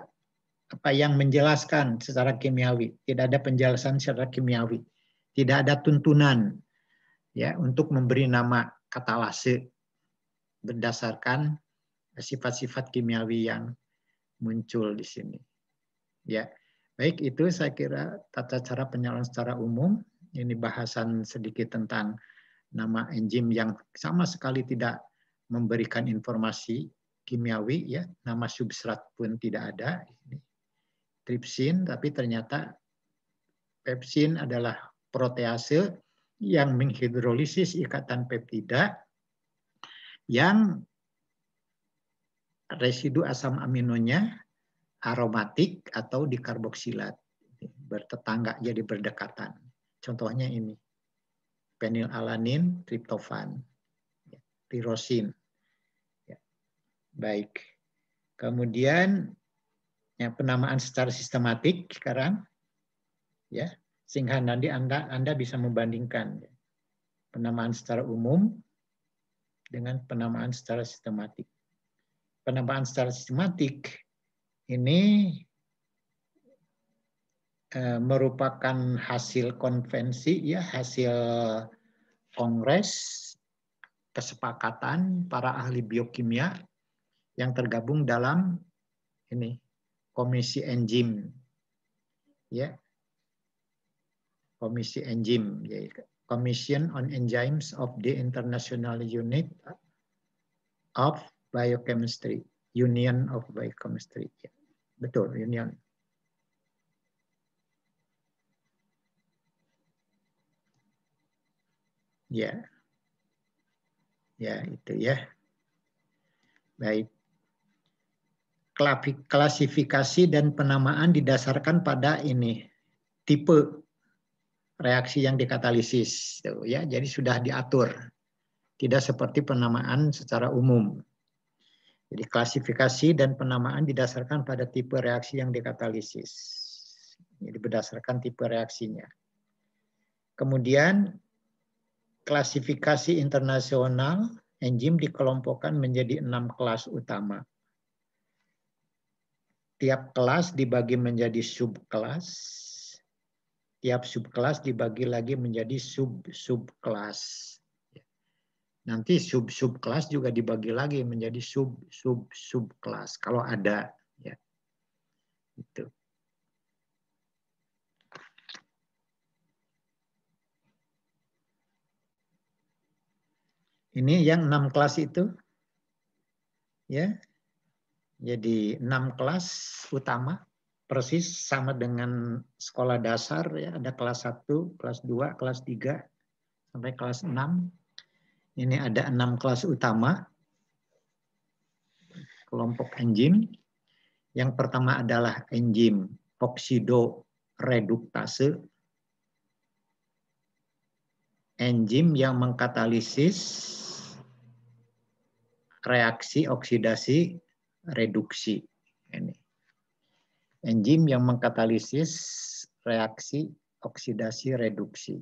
apa yang menjelaskan secara kimiawi, tidak ada penjelasan secara kimiawi, tidak ada tuntunan ya untuk memberi nama katalase berdasarkan sifat-sifat kimiawi yang muncul di sini. Ya, baik itu saya kira tata cara penyaluran secara umum. Ini bahasan sedikit tentang nama enzim yang sama sekali tidak memberikan informasi kimiawi, ya, nama substrat pun tidak ada. Tripsin, tapi ternyata pepsin adalah protease yang menghidrolisis ikatan peptida yang residu asam aminonya aromatik atau dikarboksilat, bertetangga jadi berdekatan. Contohnya ini, fenilalanin, triptofan, tirosin. Ya. Baik. Kemudian ya, penamaan secara sistematik sekarang, ya, sehingga nanti Anda bisa membandingkan penamaan secara umum dengan penamaan secara sistematik. Penamaan secara sistematik ini merupakan hasil konvensi, ya, hasil kongres kesepakatan para ahli biokimia yang tergabung dalam ini komisi enzim, ya, komisi enzim, ya, Commission on Enzymes of the International Unit of Biochemistry, Union of Biochemistry, ya. Betul, Union. Ya, ya itu ya. Baik. Klasifikasi dan penamaan didasarkan pada ini tipe reaksi yang dikatalisis, ya. Jadi sudah diatur, tidak seperti penamaan secara umum. Jadi klasifikasi dan penamaan didasarkan pada tipe reaksi yang dikatalisis. Jadi berdasarkan tipe reaksinya. Kemudian klasifikasi internasional enzim dikelompokkan menjadi 6 kelas utama. Tiap kelas dibagi menjadi subkelas. Tiap subkelas dibagi lagi menjadi sub-subkelas. Nanti sub-subkelas juga dibagi lagi menjadi sub-subkelas kalau ada, ya. Itu. Ini yang 6 kelas itu, ya. Jadi 6 kelas utama, persis sama dengan sekolah dasar, ya. Ada kelas 1, kelas 2, kelas 3, sampai kelas 6. Ini ada 6 kelas utama, kelompok enzim. Yang pertama adalah enzim oksidoreduktase, enzim yang mengkatalisis reaksi oksidasi reduksi. Ini. Enzim yang mengkatalisis reaksi oksidasi reduksi.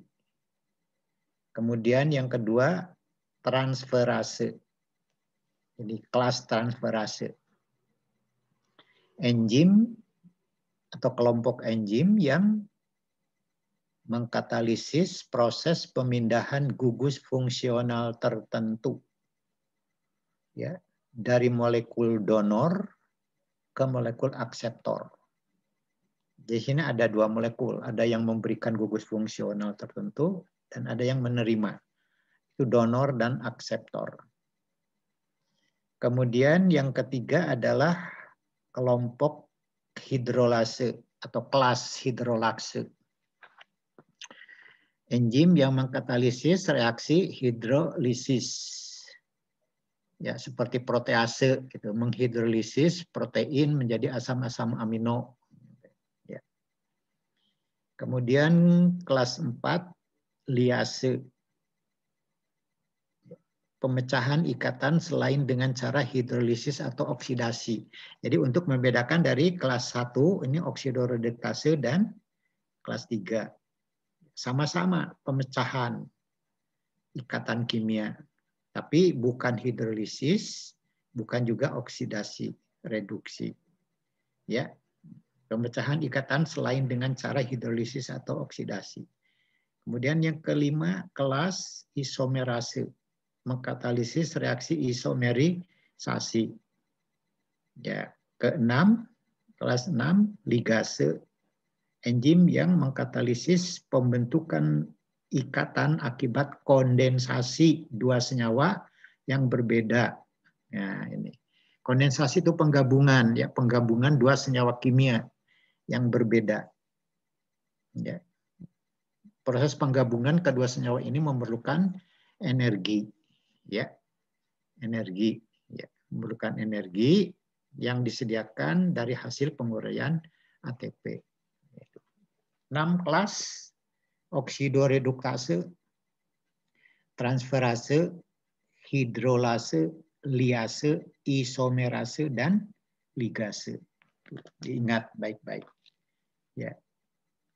Kemudian yang kedua, transferase. Jadi kelas transferase. Enzim atau kelompok enzim yang mengkatalisis proses pemindahan gugus fungsional tertentu, ya, dari molekul donor ke molekul akseptor. Di sini ada 2 molekul, ada yang memberikan gugus fungsional tertentu dan ada yang menerima. Itu donor dan akseptor. Kemudian yang ketiga adalah kelompok hidrolase atau kelas hidrolase. Enzim yang mengkatalisis reaksi hidrolisis. Ya, seperti protease gitu, menghidrolisis protein menjadi asam-asam amino. Ya. Kemudian kelas 4 liase. Pemecahan ikatan selain dengan cara hidrolisis atau oksidasi. Jadi untuk membedakan dari kelas 1 ini oksidoreduktase dan kelas 3. Sama-sama pemecahan ikatan kimia. Tapi bukan hidrolisis, bukan juga oksidasi, reduksi. Ya, pemecahan ikatan selain dengan cara hidrolisis atau oksidasi. Kemudian yang kelima, kelas isomerase, mengkatalisis reaksi isomerisasi. Ya, keenam, kelas 6, ligase, enzim yang mengkatalisis pembentukan ikatan akibat kondensasi 2 senyawa yang berbeda. Nah, ini. Kondensasi itu penggabungan, ya, penggabungan 2 senyawa kimia yang berbeda. Ya. Proses penggabungan kedua senyawa ini memerlukan energi, ya. Energi, ya. Memerlukan energi yang disediakan dari hasil penguraian ATP. 6 kelas oksidoreduktase, transferase, hidrolase, liase, isomerase, dan ligase. Diingat baik-baik. Ya.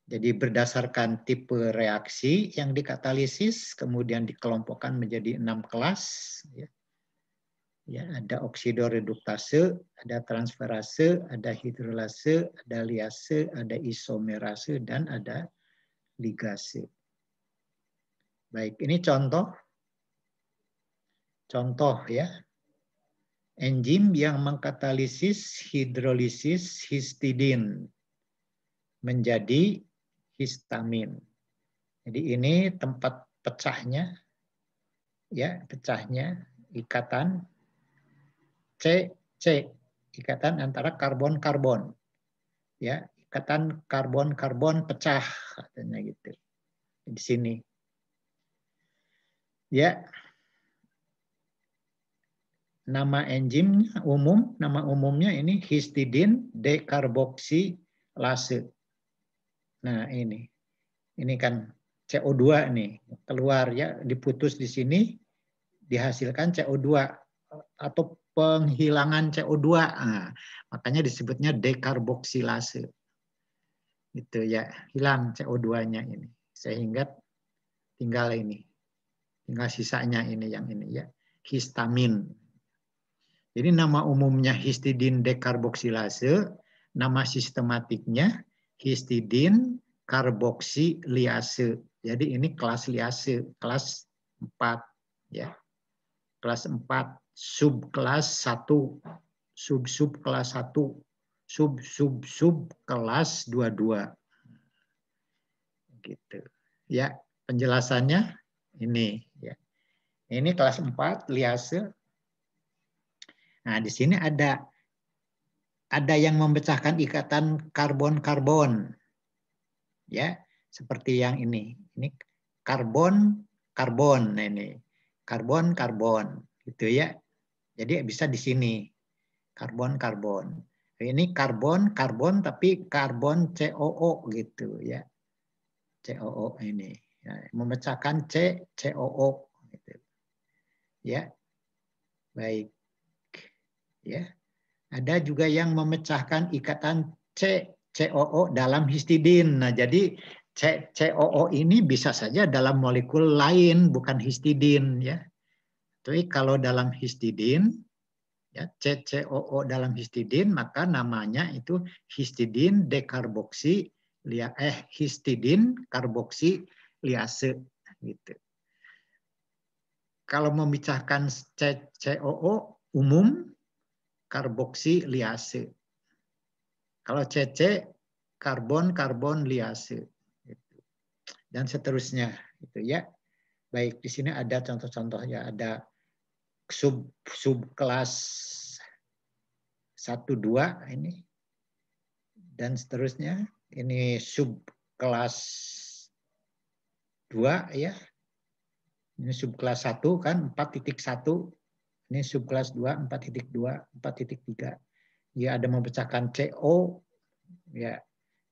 Jadi berdasarkan tipe reaksi yang dikatalisis, kemudian dikelompokkan menjadi 6 kelas. Ya. Ya, ada oksidoreduktase, ada transferase, ada hidrolase, ada liase, ada isomerase, dan ada ligase. Baik, ini contoh. Contoh ya. Enzim yang mengkatalisis hidrolisis histidin menjadi histamin. Jadi ini tempat pecahnya, ya, pecahnya ikatan C, ikatan antara karbon-karbon. Ya, ikatan karbon-karbon pecah katanya gitu. Di sini. Ya. Nama enzimnya umum, nama umumnya ini histidin dekarboksilase. Nah, ini kan CO2 nih, keluar ya, diputus di sini dihasilkan CO2 atau penghilangan CO2. Nah, makanya disebutnya dekarboksilase. Itu ya, hilang CO2-nya ini. Sehingga tinggal ini. Tinggal sisanya ini yang ini ya, histamin. Jadi nama umumnya histidin dekarboksilase, nama sistematiknya histidin karboksilase. Jadi ini kelas liase, kelas 4 ya. Kelas 4, subkelas 1, sub-sub kelas 1, sub-sub-sub kelas 22. Gitu. Ya, penjelasannya ini ya. Ini kelas 4 liase. Nah, di sini ada yang memecahkan ikatan karbon-karbon. Ya, seperti yang ini. Ini karbon-karbon. Nah, ini karbon-karbon gitu ya. Jadi bisa di sini karbon-karbon. Ini karbon-karbon tapi karbon COO gitu ya. COO ini. Ya, memecahkan COO gitu. Ya. Baik. Ya. Ada juga yang memecahkan ikatan COO dalam histidin. Nah, jadi COO ini bisa saja dalam molekul lain, bukan histidin. Ya. Tapi kalau dalam histidin, ya, COO dalam histidin, maka namanya itu histidin histidin karboksilase. Gitu. Kalau memecahkan COO umum, karboksilase. Kalau CC karbon liase. Dan seterusnya. Itu ya. Baik, di sini ada contoh-contohnya. Ada subkelas 1, 2 ini. Dan seterusnya. Ini subkelas 2 ya. Ini subkelas 1 kan 4.1. Ini subkelas 2 4.2, 4.3. Ya ada memecahkan CO ya.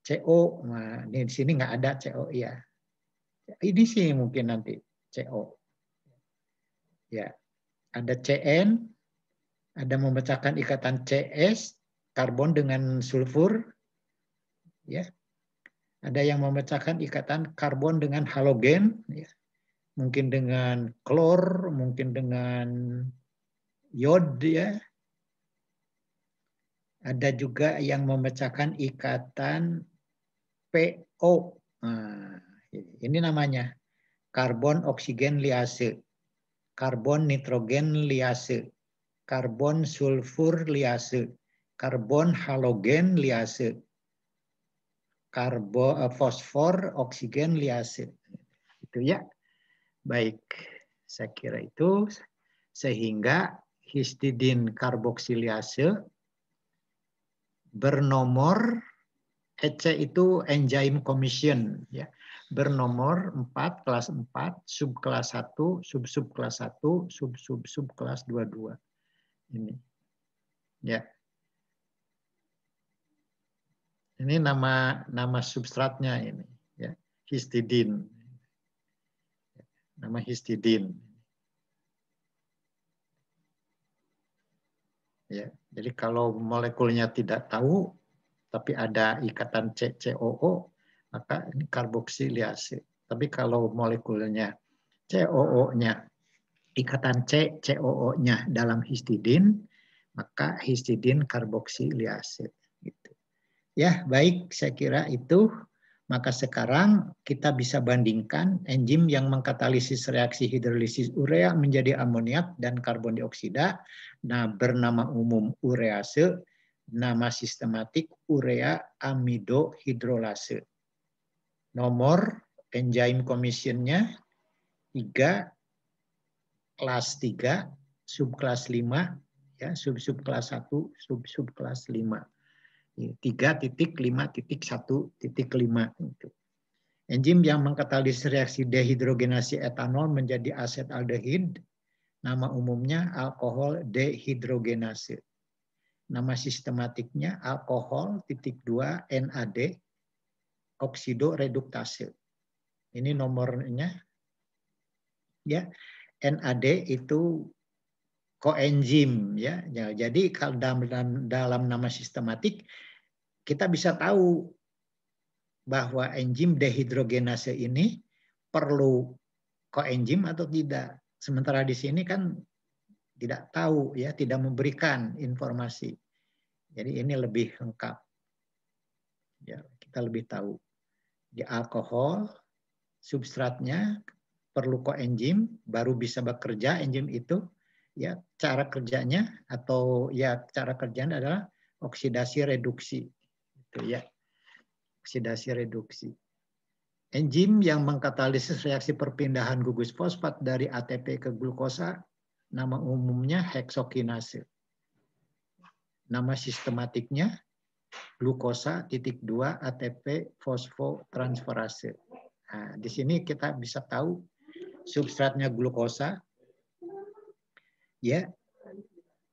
CO. Nah, di sini nggak ada CO ya. Ini sih mungkin nanti CO. Ya. Ada CN, ada memecahkan ikatan CS, karbon dengan sulfur. Ya. Ada yang memecahkan ikatan karbon dengan halogen, ya. Mungkin dengan klor, mungkin dengan iod, ya. Ada juga yang memecahkan ikatan PO. Nah, ini namanya karbon oksigen liase, karbon nitrogen liase, karbon sulfur liase, karbon halogen liase, fosfor oksigen liase. Itu ya. Baik, saya kira itu sehingga histidin karboksilase bernomor EC itu enzyme commission ya. Bernomor 4 kelas 4, subkelas 1, subkelas 1, subkelas 22. Ini. Ya. Ini nama substratnya ini ya. Histidin. Nama histidin. Ya, jadi kalau molekulnya tidak tahu, tapi ada ikatan COO, maka ini karboksilase. Tapi kalau molekulnya COO-nya, ikatan COO-nya dalam histidin, maka histidin karboksilase. Gitu. Ya, baik, saya kira itu. Maka sekarang kita bisa bandingkan enzim yang mengkatalisis reaksi hidrolisis urea menjadi amoniak dan karbon dioksida. Nah, bernama umum urease, nama sistematik urea amido hidrolase. Nomor enzyme commission-nya 3, kelas 3, subkelas 5, ya, subkelas 1, subkelas 5. 3.5.1.5 itu. Enzim yang mengkatalisis reaksi dehidrogenasi etanol menjadi asetaldehid, nama umumnya alkohol dehidrogenase. Nama sistematiknya alkohol (2 NAD oksidoreduktase. Ini nomornya ya. NAD itu koenzim ya. Jadi kalau dalam nama sistematik kita bisa tahu bahwa enzim dehidrogenase ini perlu koenzim atau tidak. Sementara di sini kan tidak tahu ya, tidak memberikan informasi. Jadi ini lebih lengkap. Ya, kita lebih tahu. Di alkohol substratnya perlu koenzim baru bisa bekerja enzim itu. Ya, cara kerjanya atau ya cara kerjanya adalah oksidasi reduksi. Itu ya. Oksidasi reduksi. Enzim yang mengkatalisis reaksi perpindahan gugus fosfat dari ATP ke glukosa, nama umumnya heksokinase. Nama sistematiknya glukosa (2 ATP fosfotransferase. Nah, di sini kita bisa tahu substratnya glukosa, ya,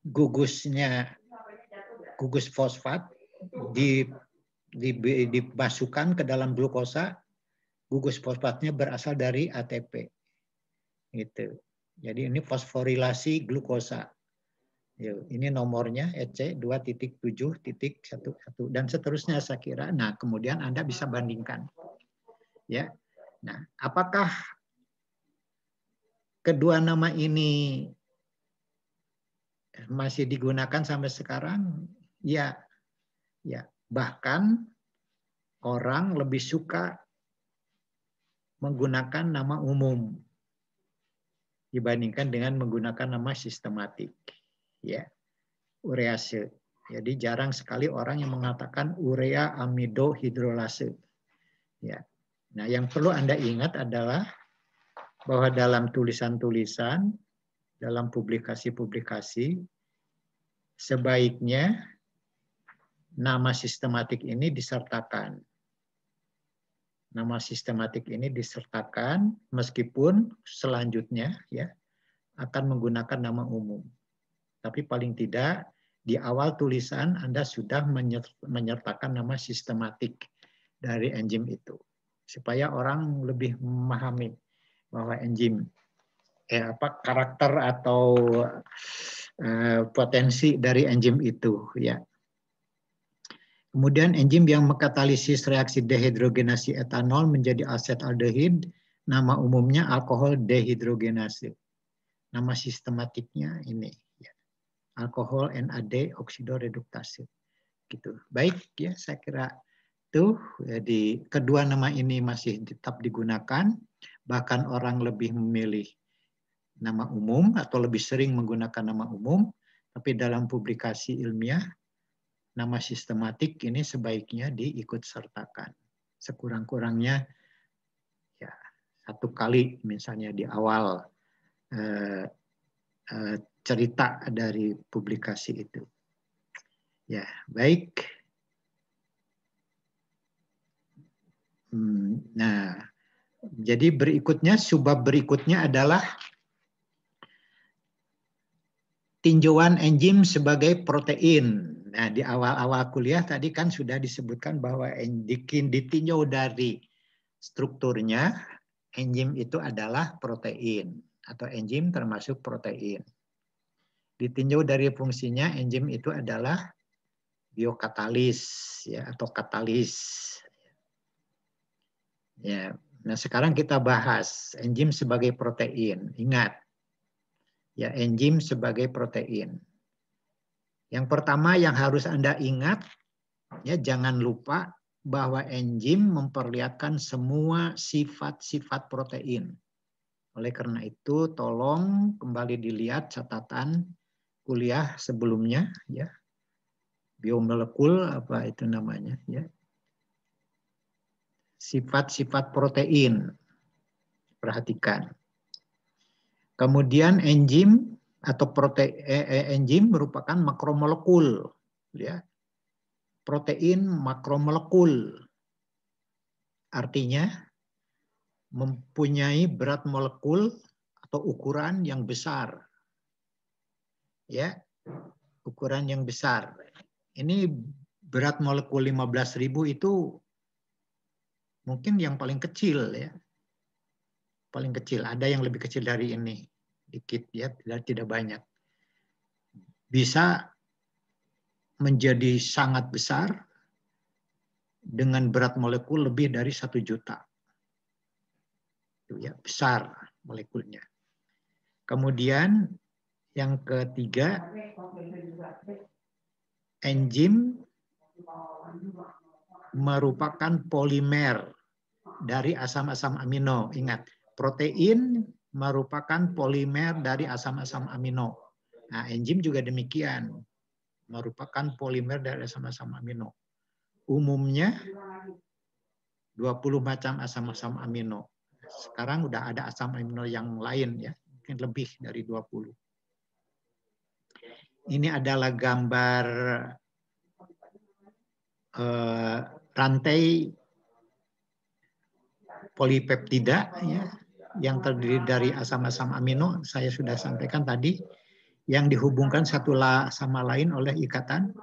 gugusnya gugus fosfat dimasukkan ke dalam glukosa. Gugus fosfatnya berasal dari ATP. Gitu. Jadi ini fosforilasi glukosa. Ini nomornya EC 2.7.11 dan seterusnya saya kira. Nah, kemudian Anda bisa bandingkan. Ya. Nah, apakah kedua nama ini masih digunakan sampai sekarang? Ya. Ya, bahkan orang lebih suka menggunakan nama umum dibandingkan dengan menggunakan nama sistematik. Ya, urease. Jadi jarang sekali orang yang mengatakan urea amido hidrolase. Ya. Nah, yang perlu Anda ingat adalah bahwa dalam tulisan-tulisan, dalam publikasi-publikasi, sebaiknya nama sistematik ini disertakan. Nama sistematik ini disertakan meskipun selanjutnya ya akan menggunakan nama umum. Tapi paling tidak di awal tulisan Anda sudah menyertakan nama sistematik dari enzim itu. Supaya orang lebih memahami bahwa enzim karakter atau potensi dari enzim itu ya. Kemudian enzim yang mengkatalisis reaksi dehidrogenasi etanol menjadi asetaldehid, nama umumnya alkohol dehidrogenase. Nama sistematiknya ini ya. Alkohol NAD oksidoreduktase. Gitu. Baik ya, saya kira itu. Jadi kedua nama ini masih tetap digunakan, bahkan orang lebih memilih nama umum atau lebih sering menggunakan nama umum, tapi dalam publikasi ilmiah nama sistematik ini sebaiknya diikut sertakan. Sekurang-kurangnya ya 1 kali misalnya di awal cerita dari publikasi itu. Ya, baik. Nah, jadi berikutnya, subbab berikutnya adalah tinjauan enzim sebagai protein. Nah, di awal-awal kuliah tadi kan sudah disebutkan bahwa ditinjau dari strukturnya, enzim itu adalah protein atau enzim termasuk protein. Ditinjau dari fungsinya, enzim itu adalah biokatalis ya atau katalis. Ya. Nah, sekarang kita bahas enzim sebagai protein. Ingat, ya enzim sebagai protein. Yang pertama yang harus Anda ingat, ya jangan lupa bahwa enzim memperlihatkan semua sifat-sifat protein. Oleh karena itu, tolong kembali dilihat catatan kuliah sebelumnya, ya biomolekul apa itu namanya, ya sifat-sifat protein. Perhatikan. Kemudian enzim atau enzim merupakan makromolekul, ya. Protein makromolekul. Artinya mempunyai berat molekul atau ukuran yang besar. Ya. Ukuran yang besar. Ini berat molekul 15.000 itu mungkin yang paling kecil ya. Paling kecil, ada yang lebih kecil dari ini. Dikit ya, tidak banyak. Bisa menjadi sangat besar dengan berat molekul lebih dari 1 juta. Itu ya, besar molekulnya. Kemudian yang ketiga, enzim merupakan polimer dari asam-asam amino. Ingat, protein merupakan polimer dari asam-asam amino. Nah, enzim juga demikian, merupakan polimer dari asam-asam amino. Umumnya 20 macam asam-asam amino. Sekarang udah ada asam amino yang lain ya, mungkin lebih dari 20. Ini adalah gambar rantai polipeptida ya, yang terdiri dari asam-asam amino, saya sudah sampaikan tadi, yang dihubungkan satu sama lain oleh ikatan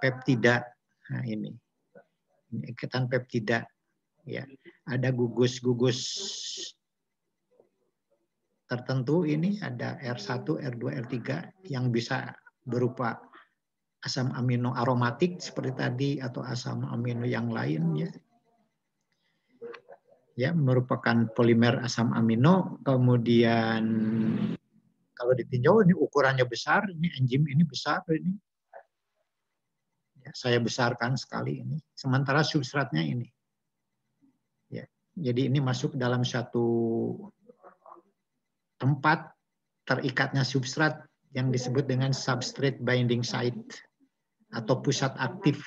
peptida. Nah, ini ikatan peptida. Ya, ada gugus-gugus tertentu ini, ada R1, R2, R3 yang bisa berupa asam amino aromatik seperti tadi atau asam amino yang lain ya. Ya, merupakan polimer asam amino. Kemudian kalau ditinjau ini ukurannya besar, ini enzim ini besar ini. Ya, saya besarkan sekali ini. Sementara substratnya ini. Ya, jadi ini masuk dalam satu tempat terikatnya substrat yang disebut dengan substrate binding site. atau pusat aktif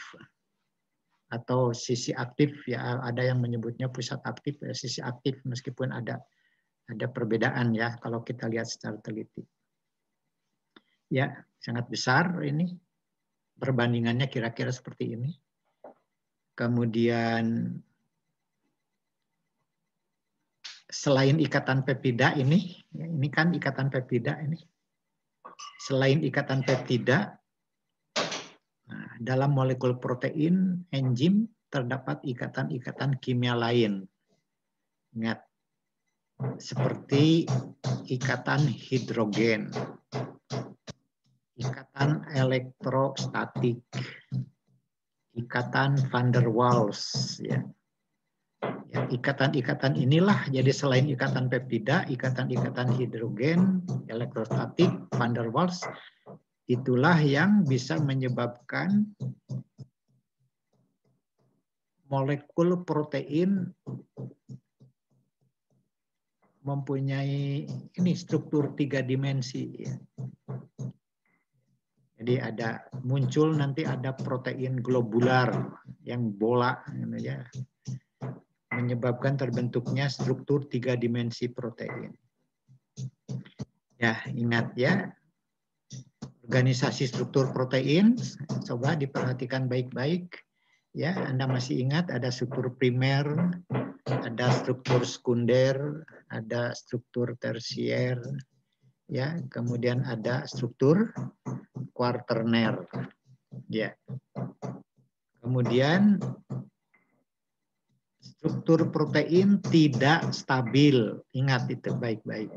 atau sisi aktif, ya ada yang menyebutnya pusat aktif, sisi aktif, meskipun ada perbedaan ya kalau kita lihat secara teliti. Ya, sangat besar ini. Perbandingannya kira-kira seperti ini. Kemudian selain ikatan peptida ini kan ikatan peptida ini. Selain ikatan peptida, nah, dalam molekul protein, enzim terdapat ikatan-ikatan kimia lain. Ingat, seperti ikatan hidrogen, ikatan elektrostatik, ikatan van der Waals, ya. Ikatan-ikatan inilah jadi selain ikatan peptida, ikatan-ikatan hidrogen, elektrostatik, van der Waals, itulah yang bisa menyebabkan molekul protein mempunyai ini struktur 3 dimensi. Ya. Jadi muncul nanti ada protein globular yang bola, ya, menyebabkan terbentuknya struktur 3 dimensi protein. Ya, ingat ya, organisasi struktur protein, coba diperhatikan baik-baik. Ya, Anda masih ingat ada struktur primer, ada struktur sekunder, ada struktur tersier, ya, kemudian ada struktur kuaterner, ya. Kemudian struktur protein tidak stabil, ingat itu baik-baik.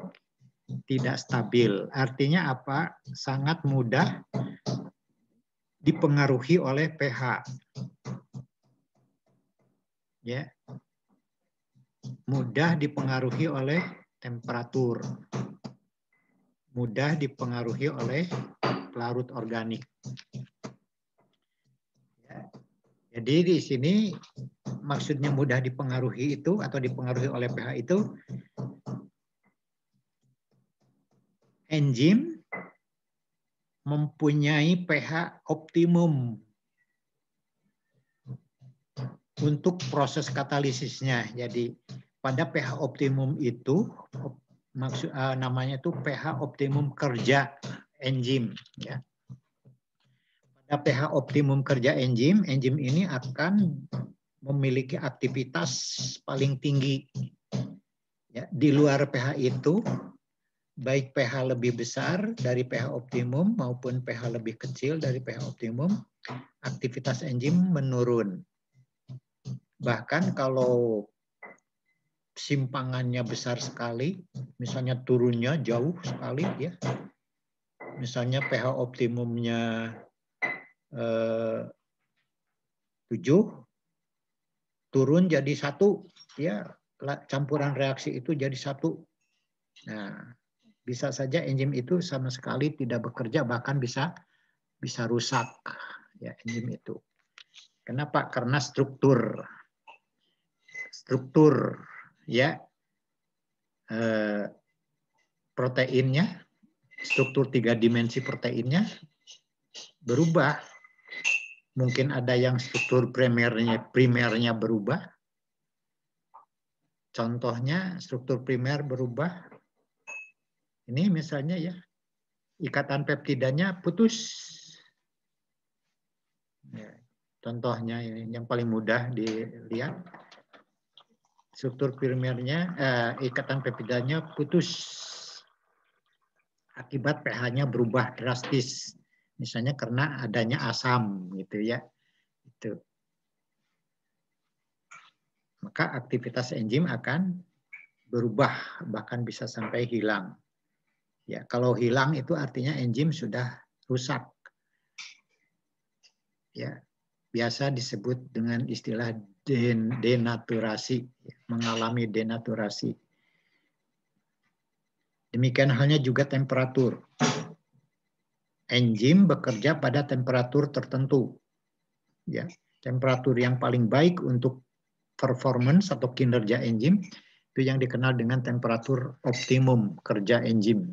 Tidak stabil, artinya apa? Sangat mudah dipengaruhi oleh pH. Ya. Mudah dipengaruhi oleh temperatur. Mudah dipengaruhi oleh pelarut organik. Ya. Jadi di sini maksudnya mudah dipengaruhi itu atau dipengaruhi oleh pH itu enzim mempunyai pH optimum untuk proses katalisisnya. Jadi pada pH optimum itu namanya itu pH optimum kerja enzim. Ya. Pada pH optimum kerja enzim ini akan memiliki aktivitas paling tinggi. Ya, di luar pH itu, baik pH lebih besar dari pH optimum maupun pH lebih kecil dari pH optimum, aktivitas enzim menurun. Bahkan kalau simpangannya besar sekali, misalnya turunnya jauh sekali, ya, misalnya pH optimumnya 7, turun jadi 1, ya, campuran reaksi itu jadi 1. Nah, bisa saja enzim itu sama sekali tidak bekerja, bahkan bisa rusak, ya, enzim itu. Kenapa? Karena struktur ya proteinnya, struktur 3 dimensi proteinnya berubah. Mungkin ada yang struktur primernya berubah. Contohnya struktur primer berubah. Ini misalnya ya, ikatan peptidanya putus. Ya, contohnya ini yang paling mudah dilihat. Struktur primernya, ikatan peptidanya putus akibat pH-nya berubah drastis, misalnya karena adanya asam, gitu ya. Itu. Maka aktivitas enzim akan berubah, bahkan bisa sampai hilang. Ya, kalau hilang itu artinya enzim sudah rusak. Ya, biasa disebut dengan istilah denaturasi, mengalami denaturasi. Demikian halnya juga temperatur. Enzim bekerja pada temperatur tertentu. Ya, temperatur yang paling baik untuk performance atau kinerja enzim itu yang dikenal dengan temperatur optimum kerja enzim.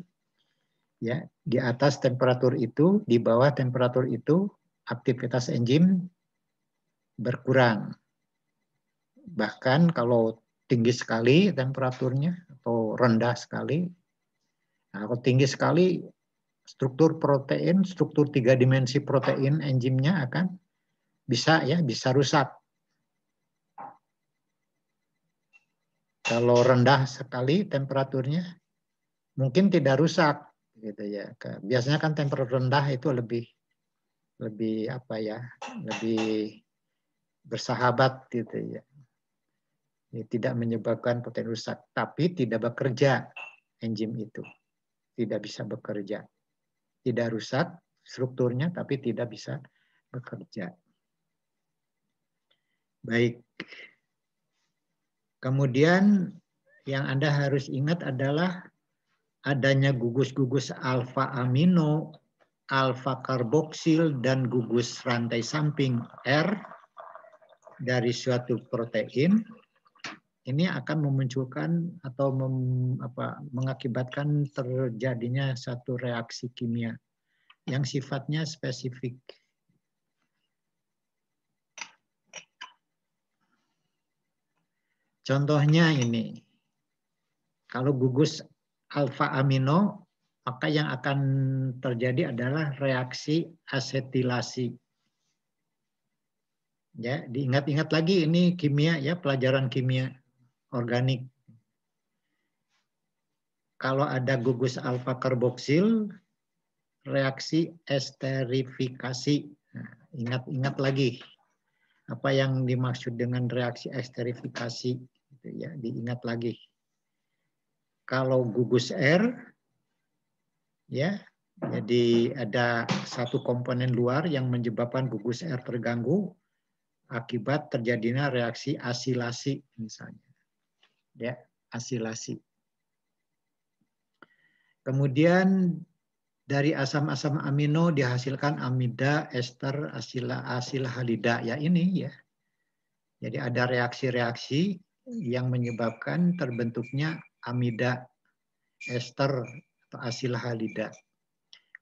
Ya, di atas temperatur itu, di bawah temperatur itu aktivitas enzim berkurang. Bahkan kalau tinggi sekali temperaturnya atau rendah sekali, nah, kalau tinggi sekali struktur protein, struktur 3 dimensi protein enzimnya akan bisa rusak. Kalau rendah sekali temperaturnya mungkin tidak rusak gitu ya. Biasanya kan temperatur rendah itu lebih lebih bersahabat gitu ya. Tidak menyebabkan protein rusak, tapi tidak bekerja enzim itu. Tidak bisa bekerja. Tidak rusak strukturnya, tapi tidak bisa bekerja. Baik. Kemudian yang Anda harus ingat adalah adanya gugus-gugus alfa amino, alfa karboksil, dan gugus rantai samping R dari suatu protein. Ini akan memunculkan atau mengakibatkan terjadinya satu reaksi kimia yang sifatnya spesifik. Contohnya ini, kalau gugus alfa amino, maka yang akan terjadi adalah reaksi asetilasi. Ya, diingat-ingat lagi ini kimia ya, pelajaran kimia organik. Kalau ada gugus alfa karboksil, reaksi esterifikasi. Nah, ingat-ingat lagi apa yang dimaksud dengan reaksi esterifikasi, gitu ya, diingat lagi. Kalau gugus R, ya, jadi ada satu komponen luar yang menyebabkan gugus R terganggu akibat terjadinya reaksi asilasi misalnya, ya, asilasi. Kemudian dari asam-asam amino dihasilkan amida, ester, asil halida. Ya ini ya. Jadi ada reaksi-reaksi yang menyebabkan terbentuknya amida, ester, atau asil halida.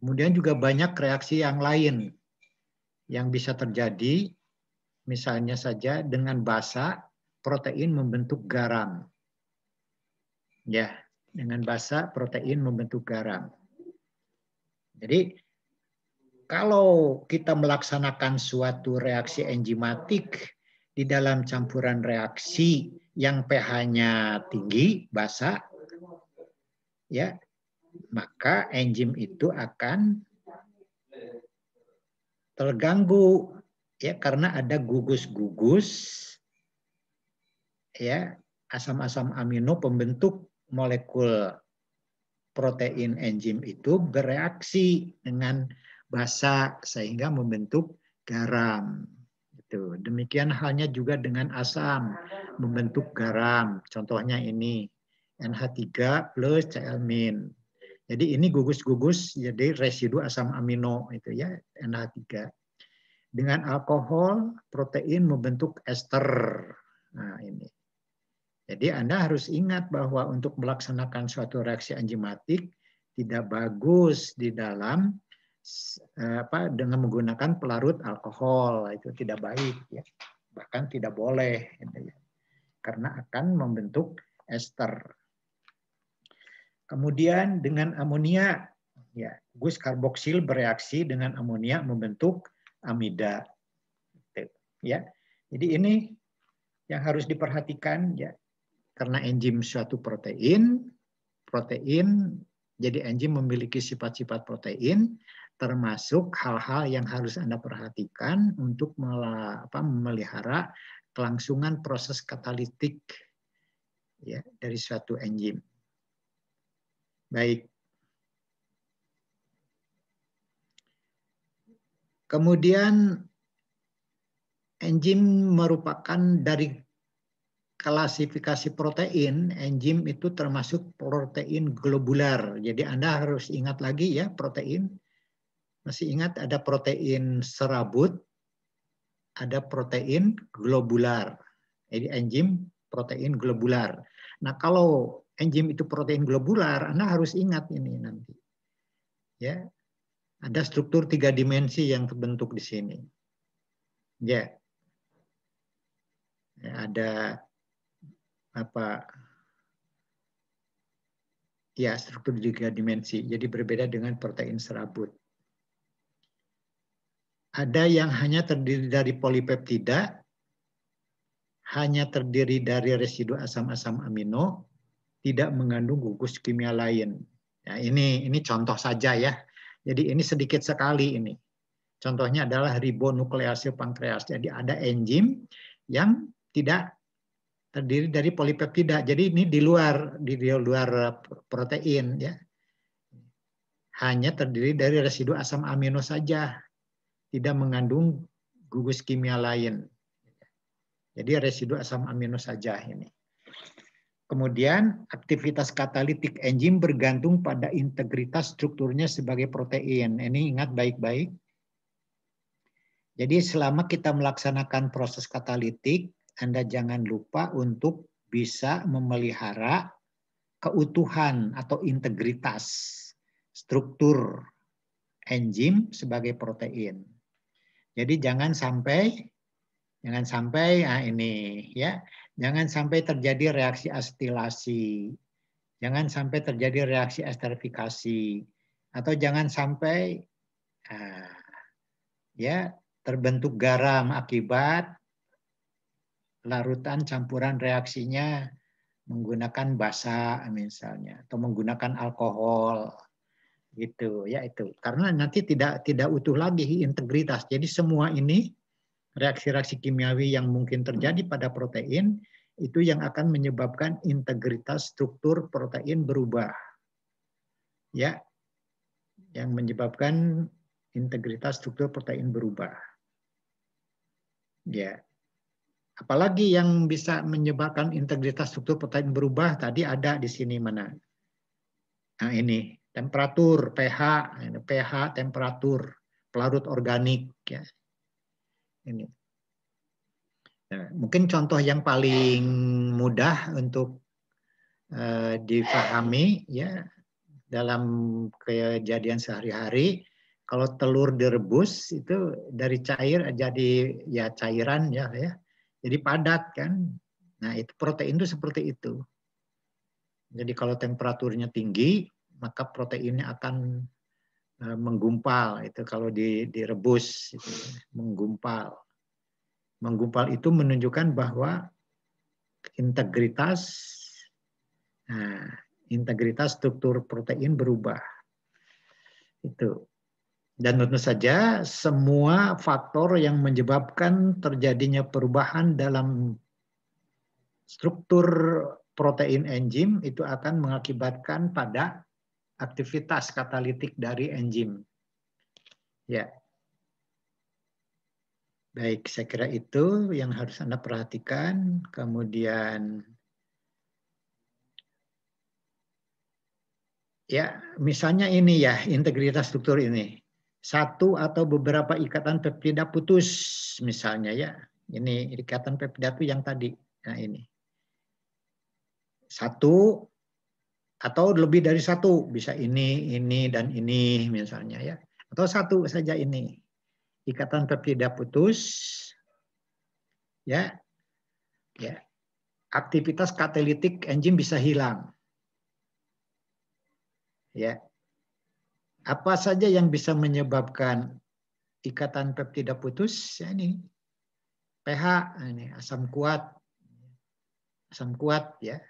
Kemudian juga banyak reaksi yang lain yang bisa terjadi. Misalnya saja dengan basa protein membentuk garam. Ya, dengan basa protein membentuk garam. Jadi kalau kita melaksanakan suatu reaksi enzimatik di dalam campuran reaksi yang pH-nya tinggi, basa, ya, maka enzim itu akan terganggu ya karena ada gugus-gugus ya asam-asam amino pembentuk molekul protein enzim itu bereaksi dengan basa sehingga membentuk garam. Itu. Demikian halnya juga dengan asam membentuk garam. Contohnya ini NH3 plus Cl-min. Jadi ini gugus-gugus jadi residu asam amino itu ya NH3. Dengan alkohol protein membentuk ester. Nah, ini. Jadi Anda harus ingat bahwa untuk melaksanakan suatu reaksi enzimatik tidak bagus di dalam dengan menggunakan pelarut alkohol, itu tidak baik ya. Bahkan tidak boleh gitu ya. Karena akan membentuk ester. Kemudian dengan amonia ya, gus karboksil bereaksi dengan amonia membentuk amida. Ya. Jadi ini yang harus diperhatikan ya. Karena enzim suatu protein jadi enzim memiliki sifat-sifat protein, termasuk hal-hal yang harus Anda perhatikan untuk memelihara kelangsungan proses katalitik ya, dari suatu enzim. Baik. Kemudian enzim merupakan dari klasifikasi protein, enzim itu termasuk protein globular. Jadi Anda harus ingat lagi ya protein. Masih ingat ada protein serabut, ada protein globular. Jadi enzim protein globular. Nah kalau enzim itu protein globular, Anda harus ingat ini nanti. Ya, Ada struktur 3 dimensi yang terbentuk di sini. Ya. Ada apa? Ya, struktur 3 dimensi. Jadi berbeda dengan protein serabut. Ada yang hanya terdiri dari polipeptida, hanya terdiri dari residu asam-asam amino, tidak mengandung gugus kimia lain. Ya, ini contoh saja ya. Jadi ini sedikit sekali ini. Contohnya adalah ribonuklease pankreas. Jadi ada enzim yang tidak terdiri dari polipeptida. Jadi ini di luar protein ya. Hanya terdiri dari residu asam amino saja. Tidak mengandung gugus kimia lain. Jadi residu asam amino saja ini. Kemudian aktivitas katalitik enzim bergantung pada integritas strukturnya sebagai protein. Ini ingat baik-baik. Jadi selama kita melaksanakan proses katalitik, Anda jangan lupa untuk bisa memelihara keutuhan atau integritas struktur enzim sebagai protein. Jadi jangan sampai ini ya, jangan sampai terjadi reaksi asetilasi, jangan sampai terjadi reaksi esterifikasi, atau jangan sampai ya terbentuk garam akibat larutan campuran reaksinya menggunakan basa misalnya, atau menggunakan alkohol gitu ya itu. Karena nanti tidak utuh lagi integritas. Jadi semua ini reaksi-reaksi kimiawi yang mungkin terjadi pada protein itu yang akan menyebabkan integritas struktur protein berubah. Ya. Yang menyebabkan integritas struktur protein berubah. Ya. Apalagi yang bisa menyebabkan integritas struktur protein berubah tadi ada di sini mana? Nah, ini temperatur, pH, temperatur, pelarut organik ya. Ini. Nah, mungkin contoh yang paling mudah untuk dipahami ya dalam kejadian sehari-hari, kalau telur direbus itu dari cair jadi ya cairan ya, jadi padat kan. Nah itu protein itu seperti itu. Jadi kalau temperaturnya tinggi maka proteinnya akan menggumpal. Itu kalau direbus itu, menggumpal. Menggumpal itu menunjukkan bahwa integritas struktur protein berubah. Itu. Dan tentu saja semua faktor yang menyebabkan terjadinya perubahan dalam struktur protein enzim itu akan mengakibatkan pada aktivitas katalitik dari enzim. Ya. Baik, saya kira itu yang harus Anda perhatikan. Kemudian ya, misalnya ini ya, integritas struktur ini. Satu atau beberapa ikatan peptida putus misalnya ya. Ini ikatan peptida itu yang tadi. Nah ini. Satu atau lebih dari satu, bisa ini, dan ini misalnya ya. Atau satu saja ini. Ikatan peptida putus ya. Ya. Aktivitas katalitik enzim bisa hilang. Ya. Apa saja yang bisa menyebabkan ikatan peptida putus? Ya ini pH, ini asam kuat ya.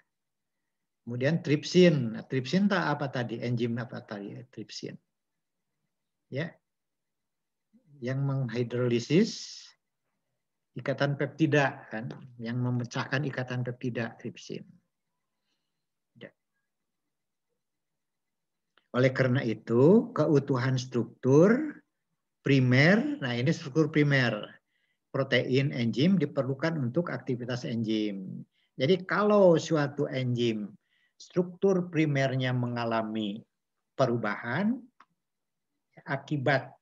Kemudian tripsin, tripsin apa tadi? Enzim apa tadi? Tripsin, ya, yang menghidrolisis ikatan peptida kan, yang memecahkan ikatan peptida tripsin. Ya. Oleh karena itu, keutuhan struktur primer, nah ini struktur primer, protein enzim diperlukan untuk aktivitas enzim. Jadi kalau suatu enzim struktur primernya mengalami perubahan akibat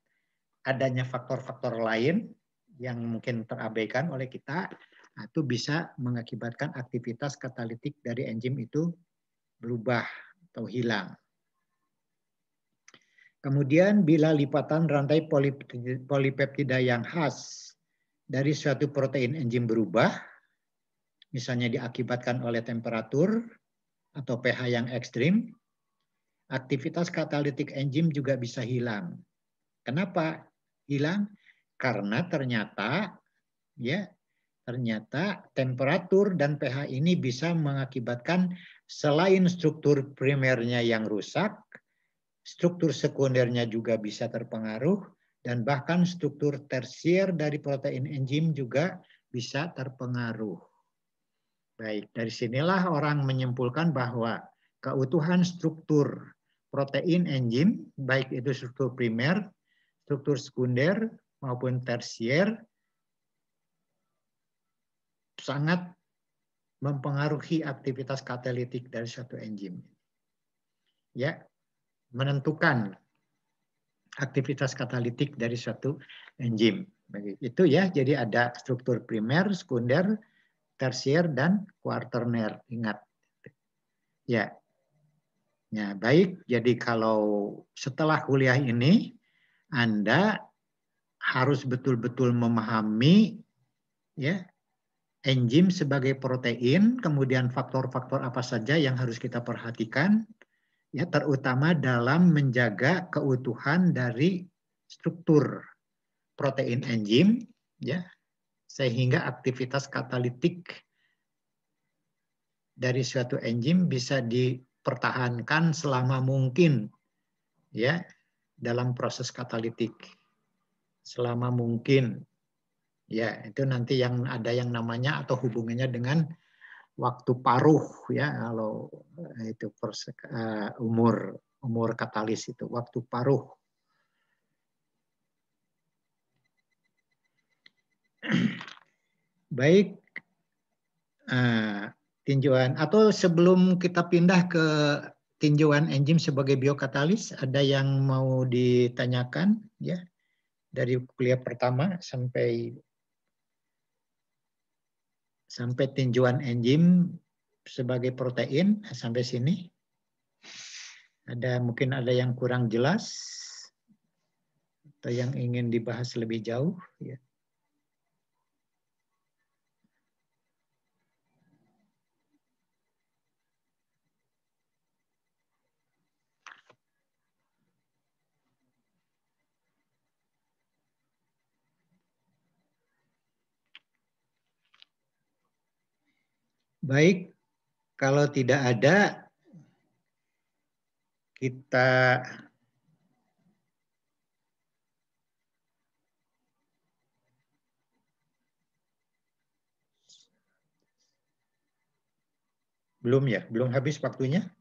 adanya faktor-faktor lain yang mungkin terabaikan oleh kita, itu bisa mengakibatkan aktivitas katalitik dari enzim itu berubah atau hilang. Kemudian bila lipatan rantai polipeptida yang khas dari suatu protein enzim berubah, misalnya diakibatkan oleh temperatur atau pH yang ekstrim, aktivitas katalitik enzim juga bisa hilang. Kenapa hilang? Karena ternyata temperatur dan pH ini bisa mengakibatkan selain struktur primernya yang rusak, struktur sekundernya juga bisa terpengaruh, dan bahkan struktur tersier dari protein enzim juga bisa terpengaruh. Baik, dari sinilah orang menyimpulkan bahwa keutuhan struktur protein enzim, baik itu struktur primer, struktur sekunder, maupun tersier, sangat mempengaruhi aktivitas katalitik dari suatu enzim. Ya, menentukan aktivitas katalitik dari suatu enzim. Itu ya, jadi ada struktur primer, sekunder, tersier, dan kuaterner. Ingat. Ya. Ya, baik. Jadi kalau setelah kuliah ini, Anda harus betul-betul memahami ya enzim sebagai protein, kemudian faktor-faktor apa saja yang harus kita perhatikan, ya terutama dalam menjaga keutuhan dari struktur protein enzim, ya sehingga aktivitas katalitik dari suatu enzim bisa dipertahankan selama mungkin, ya dalam proses katalitik selama mungkin. Ya, itu nanti yang ada yang namanya atau hubungannya dengan waktu paruh ya, kalau itu umur katalis itu waktu paruh. Baik, tinjauan atau sebelum kita pindah ke tinjauan enzim sebagai biokatalis, ada yang mau ditanyakan ya dari kuliah pertama sampai tinjauan enzim sebagai protein sampai sini? Mungkin ada yang kurang jelas atau yang ingin dibahas lebih jauh ya. Baik, kalau tidak ada, kita belum habis waktunya?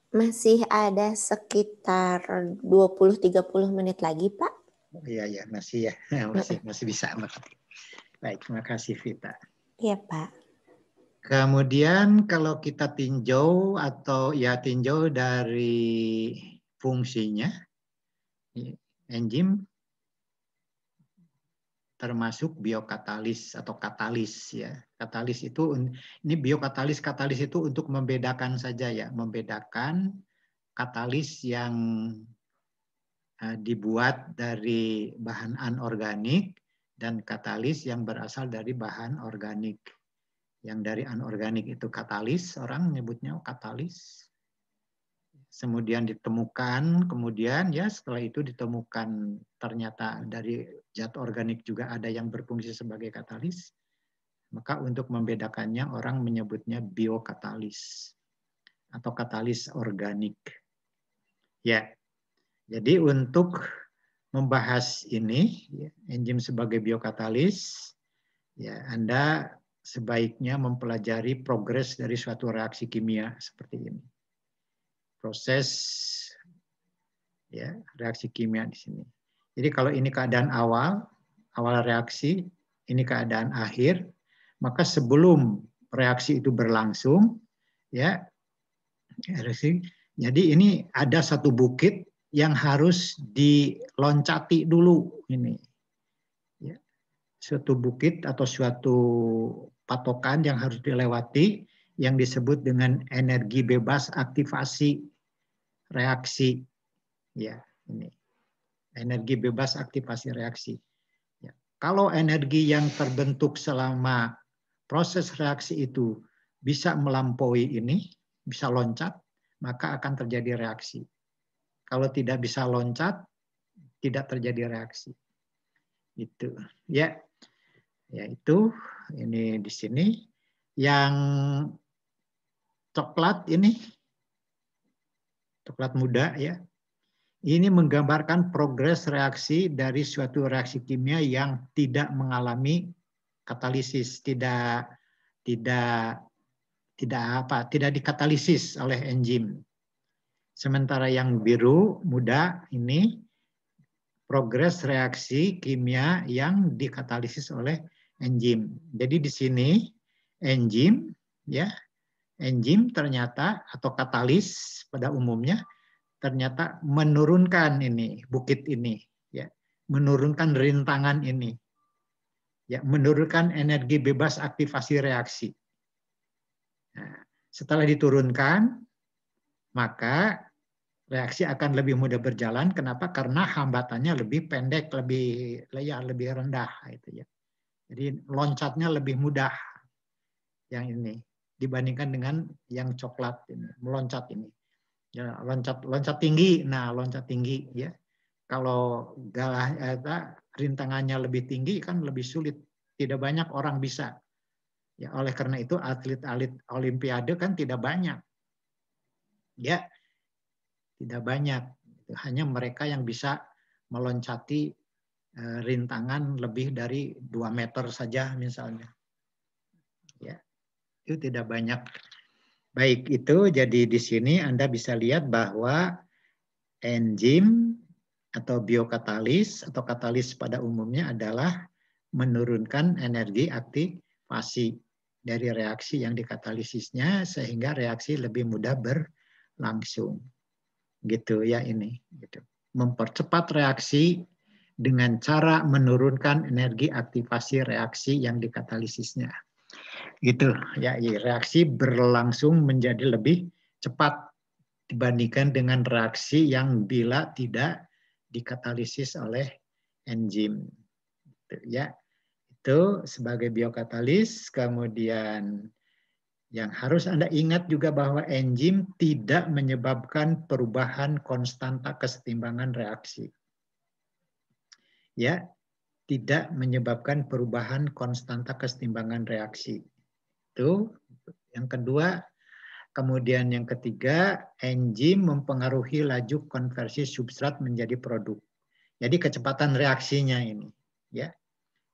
Masih ada sekitar 20-30 menit lagi, Pak. Oh, iya, masih ya. Masih bisa. Baik, terima kasih Vita. Iya, Pak. Kemudian kalau kita tinjau tinjau dari fungsinya, enzim termasuk biokatalis atau katalis ya. Katalis itu ini biokatalis itu untuk membedakan saja ya, membedakan katalis yang dibuat dari bahan anorganik dan katalis yang berasal dari bahan organik. Yang dari anorganik itu katalis, orang menyebutnya katalis. Kemudian setelah itu ditemukan ternyata dari zat organik juga ada yang berfungsi sebagai katalis. Maka untuk membedakannya orang menyebutnya biokatalis atau katalis organik. Ya. Jadi untuk membahas ini, enzim sebagai biokatalis, ya Anda sebaiknya mempelajari progres dari suatu reaksi kimia seperti ini. Proses ya reaksi kimia di sini. Jadi kalau ini keadaan awal reaksi, ini keadaan akhir, maka sebelum reaksi itu berlangsung, ya reaksi. Jadi ini ada satu bukit yang harus diloncati dulu ini. Ya. Suatu bukit atau suatu patokan yang harus dilewati yang disebut dengan energi bebas aktivasi reaksi. Ya, ini energi bebas aktivasi reaksi. Ya. Kalau energi yang terbentuk selama proses reaksi itu bisa melampaui ini, bisa loncat, maka akan terjadi reaksi. Kalau tidak bisa loncat, tidak terjadi reaksi. Itu, ya, yaitu ini di sini yang coklat ini, coklat muda ya. Ini menggambarkan progres reaksi dari suatu reaksi kimia yang tidak mengalami katalisis, tidak dikatalisis oleh enzim. Sementara yang biru muda ini progres reaksi kimia yang dikatalisis oleh enzim. Jadi di sini enzim ya, enzim ternyata atau katalis pada umumnya ternyata menurunkan ini bukit ini ya, menurunkan rintangan ini. Ya, menurunkan energi bebas aktivasi reaksi. Nah, setelah diturunkan, maka reaksi akan lebih mudah berjalan. Kenapa? Karena hambatannya lebih pendek, lebih rendah, itu ya. Jadi loncatnya lebih mudah yang ini dibandingkan dengan yang coklat ini, meloncat ini. Ya, loncat tinggi. Nah, loncat tinggi ya. Kalau rintangannya lebih tinggi kan lebih sulit. Tidak banyak orang bisa. Ya, oleh karena itu atlet-atlet olimpiade kan tidak banyak. Ya, tidak banyak. Hanya mereka yang bisa meloncati rintangan lebih dari 2 meter saja misalnya. Ya, itu tidak banyak. Baik, itu jadi di sini Anda bisa lihat bahwa enzim atau biokatalis atau katalis pada umumnya adalah menurunkan energi aktivasi dari reaksi yang dikatalisisnya sehingga reaksi lebih mudah berlangsung. Gitu ya ini. Gitu. Mempercepat reaksi dengan cara menurunkan energi aktivasi reaksi yang dikatalisisnya. Gitu ya, reaksi berlangsung menjadi lebih cepat dibandingkan dengan reaksi yang bila tidak dikatalisis oleh enzim. Ya, itu sebagai biokatalis. Kemudian yang harus Anda ingat juga bahwa enzim tidak menyebabkan perubahan konstanta kesetimbangan reaksi. Ya, tidak menyebabkan perubahan konstanta kesetimbangan reaksi. Itu yang kedua. Kemudian yang ketiga, enzim mempengaruhi laju konversi substrat menjadi produk. Jadi kecepatan reaksinya ini, ya,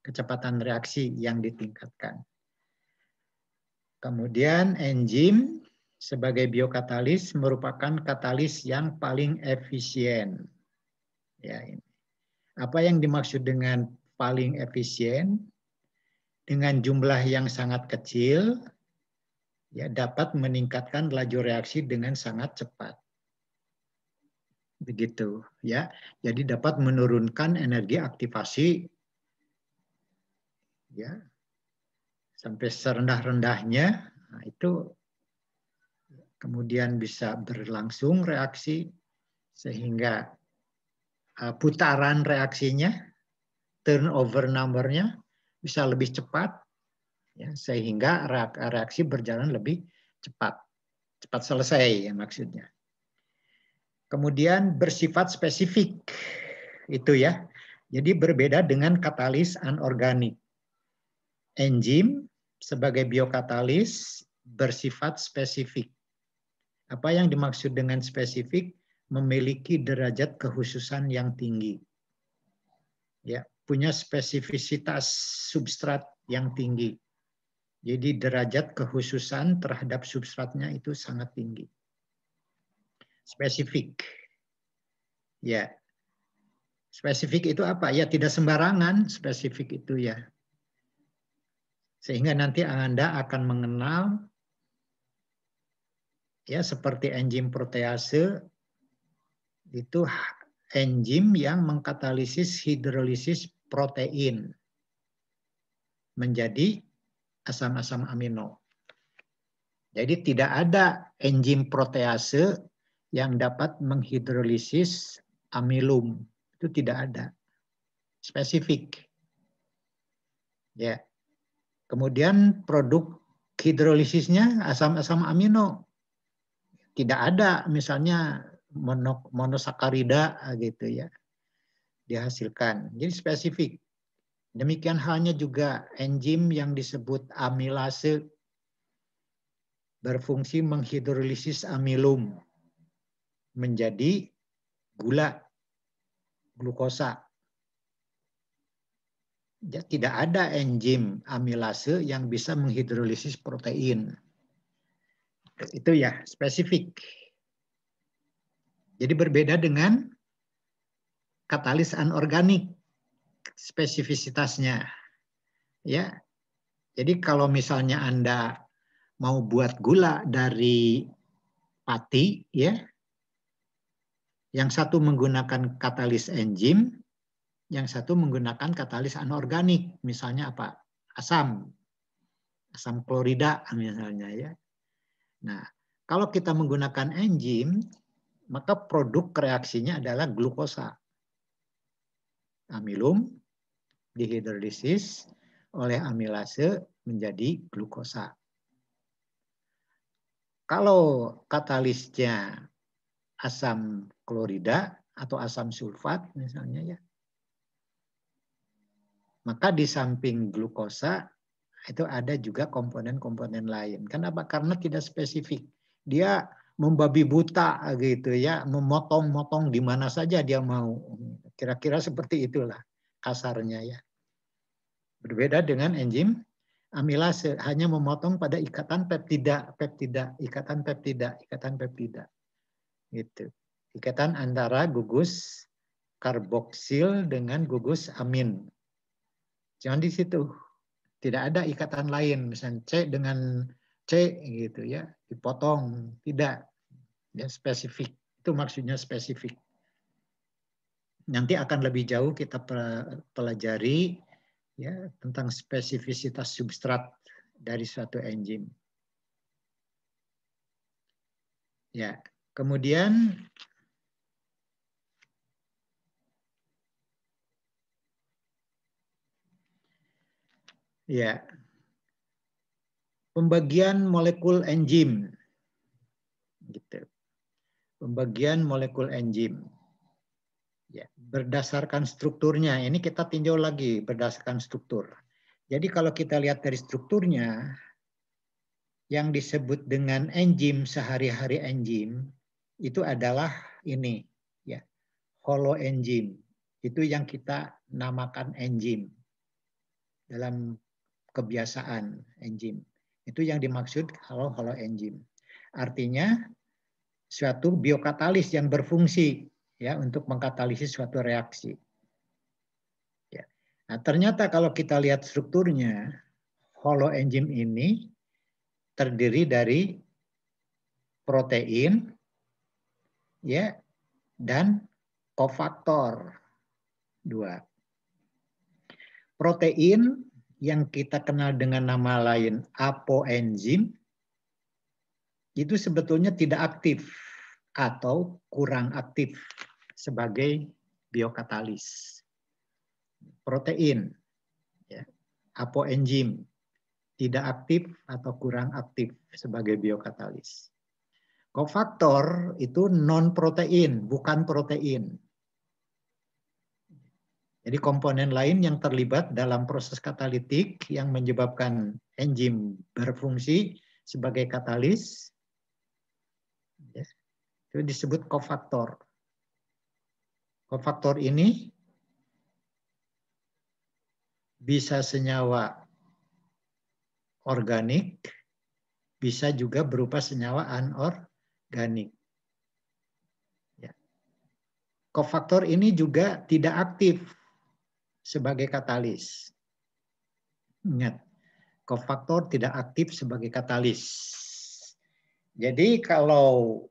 kecepatan reaksi yang ditingkatkan. Kemudian enzim sebagai biokatalis merupakan katalis yang paling efisien. Ya, ini. Apa yang dimaksud dengan paling efisien? Dengan jumlah yang sangat kecil, ya, dapat meningkatkan laju reaksi dengan sangat cepat. Begitu, ya. Jadi dapat menurunkan energi aktivasi, ya, sampai serendah-rendahnya. Nah, itu kemudian bisa berlangsung reaksi sehingga putaran reaksinya, turnover number-nya bisa lebih cepat, ya, sehingga reaksi berjalan lebih cepat selesai ya maksudnya. Kemudian bersifat spesifik, itu ya. Jadi berbeda dengan katalis anorganik. Enzim sebagai biokatalis bersifat spesifik. Apa yang dimaksud dengan spesifik? Memiliki derajat kekhususan yang tinggi. Ya, punya spesifisitas substrat yang tinggi. Jadi derajat kekhususan terhadap substratnya itu sangat tinggi. Spesifik. Ya. Spesifik itu apa? Ya tidak sembarangan spesifik itu ya. Sehingga nanti Anda akan mengenal ya seperti enzim protease itu enzim yang mengkatalisis hidrolisis protein menjadi asam-asam amino. Jadi tidak ada enzim protease yang dapat menghidrolisis amilum. Itu tidak ada. Spesifik. Ya. Kemudian produk hidrolisisnya asam-asam amino. Tidak ada misalnya monosakarida gitu ya. Dihasilkan. Jadi spesifik. Demikian halnya juga enzim yang disebut amilase berfungsi menghidrolisis amilum menjadi gula, glukosa. Ya, tidak ada enzim amilase yang bisa menghidrolisis protein. Itu ya spesifik. Jadi berbeda dengan katalis anorganik spesifisitasnya. Ya. Jadi kalau misalnya Anda mau buat gula dari pati, ya, yang satu menggunakan katalis enzim, yang satu menggunakan katalis anorganik, misalnya apa? Asam klorida misalnya ya. Nah, kalau kita menggunakan enzim, maka produk reaksinya adalah glukosa. Amilum dihidrolisis oleh amilase menjadi glukosa. Kalau katalisnya asam klorida atau asam sulfat misalnya ya, maka di samping glukosa itu ada juga komponen-komponen lain. Kenapa? Karena tidak spesifik. Dia membabi buta gitu ya, memotong-motong di mana saja dia mau. Kira-kira seperti itulah kasarnya ya. Berbeda dengan enzim amilase, hanya memotong pada ikatan peptida, ikatan peptida. Gitu. Ikatan antara gugus karboksil dengan gugus amin. Jangan di situ. Tidak ada ikatan lain, misalnya C dengan C gitu ya, dipotong, tidak. Ya spesifik. Itu maksudnya spesifik. Nanti akan lebih jauh kita pelajari ya tentang spesifisitas substrat dari suatu enzim. Ya, kemudian ya, pembagian molekul enzim, gitu. Pembagian molekul enzim, ya, berdasarkan strukturnya. Ini kita tinjau lagi berdasarkan struktur. Jadi kalau kita lihat dari strukturnya, yang disebut dengan enzim sehari-hari enzim itu adalah ini, ya, holoenzim. Itu yang kita namakan enzim dalam kebiasaan enzim. Itu yang dimaksud holoenzim. Artinya suatu biokatalis yang berfungsi ya untuk mengkatalisis suatu reaksi. Ya. Nah, ternyata kalau kita lihat strukturnya, holoenzim ini terdiri dari protein ya dan kofaktor 2. Protein yang kita kenal dengan nama lain apoenzim itu sebetulnya tidak aktif atau kurang aktif sebagai biokatalis. Protein, ya, apoenzim, tidak aktif atau kurang aktif sebagai biokatalis. Kofaktor itu non-protein, bukan protein. Jadi komponen lain yang terlibat dalam proses katalitik yang menyebabkan enzim berfungsi sebagai katalis, ya, itu disebut kofaktor. Kofaktor ini bisa senyawa organik, bisa juga berupa senyawa anorganik. Ya. Kofaktor ini juga tidak aktif sebagai katalis. Ingat, kofaktor tidak aktif sebagai katalis. Jadi kalau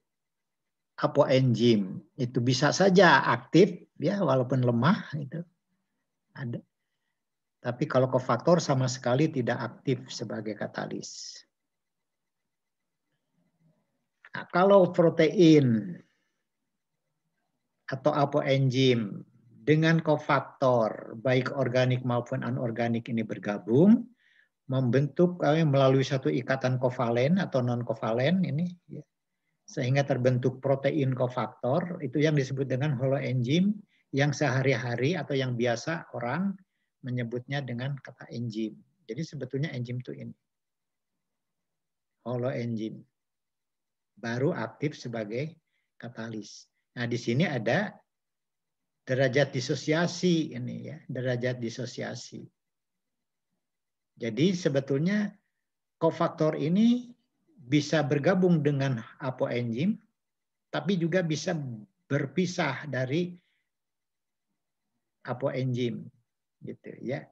apoenzim itu bisa saja aktif ya walaupun lemah itu ada. Tapi kalau kofaktor sama sekali tidak aktif sebagai katalis. Nah, kalau protein atau apoenzim dengan kofaktor baik organik maupun anorganik ini bergabung membentuk melalui satu ikatan kovalen atau non kovalen ini ya, sehingga terbentuk protein kofaktor itu yang disebut dengan holoenzim yang sehari-hari atau yang biasa orang menyebutnya dengan kata enzim. Jadi sebetulnya enzim itu ini holoenzim baru aktif sebagai katalis. Nah, di sini ada derajat disosiasi ini ya, derajat disosiasi. Jadi sebetulnya kofaktor ini bisa bergabung dengan apoenzim, tapi juga bisa berpisah dari apoenzim, gitu ya.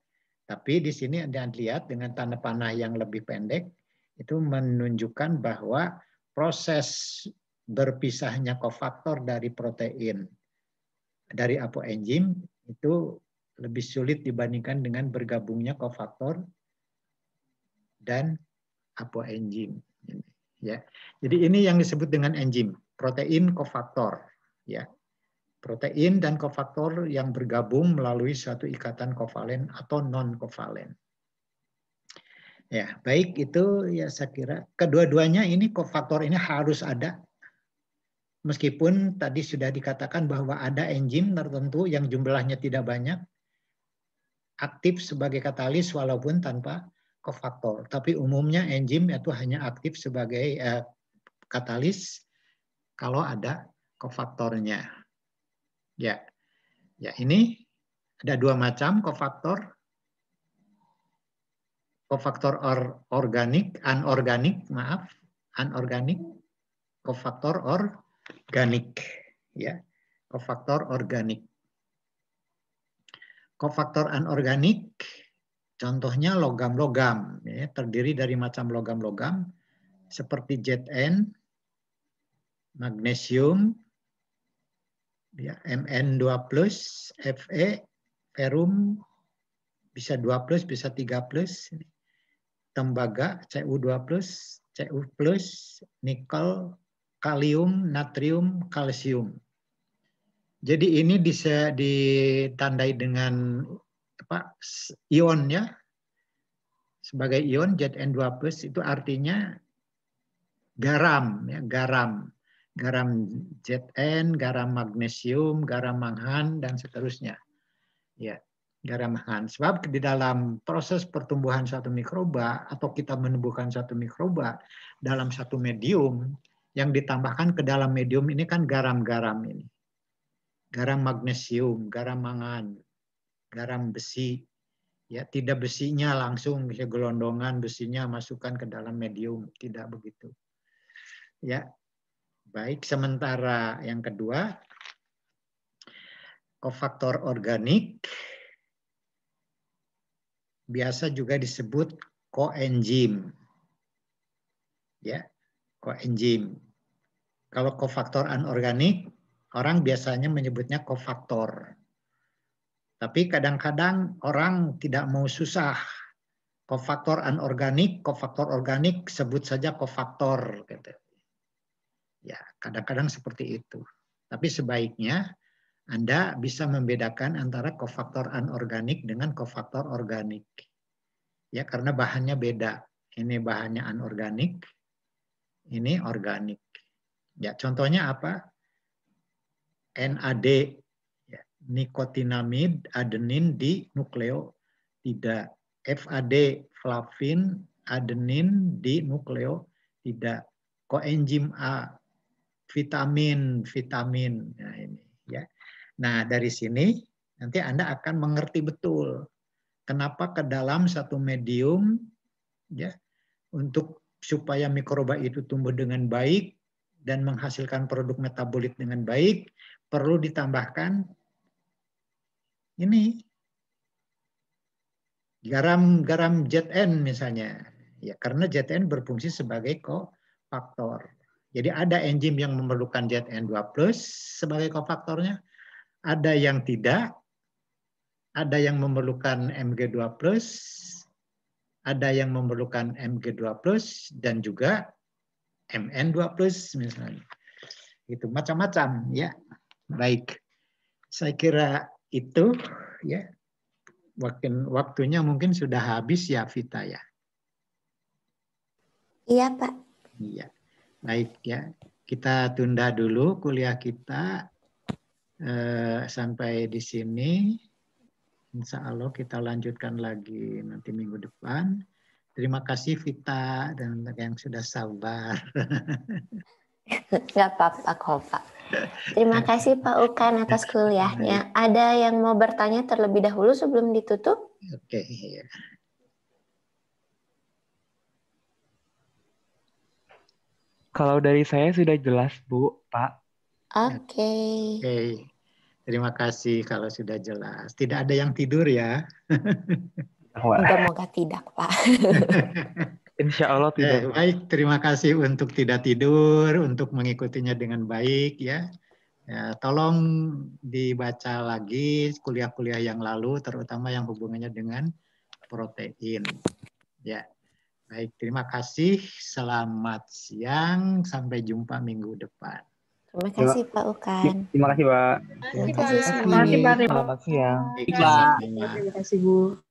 Tapi di sini Anda lihat dengan tanda panah yang lebih pendek itu menunjukkan bahwa proses berpisahnya kofaktor dari protein dari apoenzim itu lebih sulit dibandingkan dengan bergabungnya kofaktor dan apoenzim. Ya, jadi ini yang disebut dengan enzim, protein kofaktor. Ya, protein dan kofaktor yang bergabung melalui suatu ikatan kovalen atau non kovalen. Ya, baik itu ya saya kira kedua-duanya ini kofaktor ini harus ada. Meskipun tadi sudah dikatakan bahwa ada enzim tertentu yang jumlahnya tidak banyak aktif sebagai katalis walaupun tanpa kofaktor. Tapi umumnya enzim itu hanya aktif sebagai katalis kalau ada kofaktornya. Ya, ya ini ada dua macam kofaktor. Kofaktor organik, anorganik, maaf, anorganik, kofaktor organik, ya, kofaktor organik. Kofaktor anorganik, contohnya logam-logam, ya, terdiri dari macam logam-logam seperti Zn, magnesium, ya, Mn2+, Fe, ferrum, bisa 2+, bisa 3+, tembaga, Cu2+, Cu+, nikel, kalium, natrium, kalsium. Jadi ini bisa ditandai dengan apa, ion ya. Sebagai ion Zn2+ itu artinya garam ya, garam. Garam Zn, garam magnesium, garam manghan dan seterusnya. Ya, garam manghan. Sebab di dalam proses pertumbuhan suatu mikroba atau kita menumbuhkan suatu mikroba dalam satu medium yang ditambahkan ke dalam medium ini kan garam-garam ini. Garam magnesium, garam mangan, garam besi. Ya, tidak besinya langsung bisa gelondongan besinya masukkan ke dalam medium, tidak begitu. Ya. Baik, sementara yang kedua kofaktor organik biasa juga disebut koenzim. Ya, koenzim. Kalau kofaktor anorganik orang biasanya menyebutnya kofaktor. Tapi kadang-kadang orang tidak mau susah. Kofaktor anorganik, kofaktor organik, sebut saja kofaktor. Gitu. Ya, kadang-kadang seperti itu. Tapi sebaiknya Anda bisa membedakan antara kofaktor anorganik dengan kofaktor organik. Ya, karena bahannya beda. Ini bahannya anorganik, ini organik. Ya, contohnya apa? NAD, ya, nikotinamid adenin di nukleotida. FAD, flavin adenin di nukleotida. Koenzim A, vitamin. Nah, ini ya. Nah, dari sini nanti Anda akan mengerti betul kenapa ke dalam satu medium ya untuk supaya mikroba itu tumbuh dengan baik dan menghasilkan produk metabolit dengan baik perlu ditambahkan ini garam Zn misalnya. Ya, karena Zn berfungsi sebagai kofaktor. Jadi ada enzim yang memerlukan Zn2+ sebagai kofaktornya, ada yang tidak, ada yang memerlukan Mg2+, ada yang memerlukan Mg2+, dan juga Mn2+ misalnya. Itu macam-macam ya. Baik. Saya kira itu ya. Waktunya mungkin sudah habis ya, Vita ya. Iya, Pak. Iya. Baik ya. Kita tunda dulu kuliah kita sampai di sini. Insya Allah kita lanjutkan lagi nanti minggu depan. Terima kasih Vita dan yang sudah sabar. Nggak apa-apa kok, Pak. Terima kasih Pak Ukan atas kuliahnya. Ada yang mau bertanya terlebih dahulu sebelum ditutup? Oke. Ya. Kalau dari saya sudah jelas, Bu, Pak. Oke. Oke. Terima kasih kalau sudah jelas. Tidak ada yang tidur ya. Moga-moga tidak, Pak. Insya Allah tidak. Baik, terima kasih untuk tidak tidur, untuk mengikutinya dengan baik ya. Ya, tolong dibaca lagi kuliah-kuliah yang lalu, terutama yang hubungannya dengan protein. Ya, baik. Terima kasih. Selamat siang. Sampai jumpa minggu depan. Terima kasih Pak Ukan. Terima kasih, Pak. Terima kasih Terima kasih, Pak. Selamat siang. Terima kasih, Terima kasih, Bu.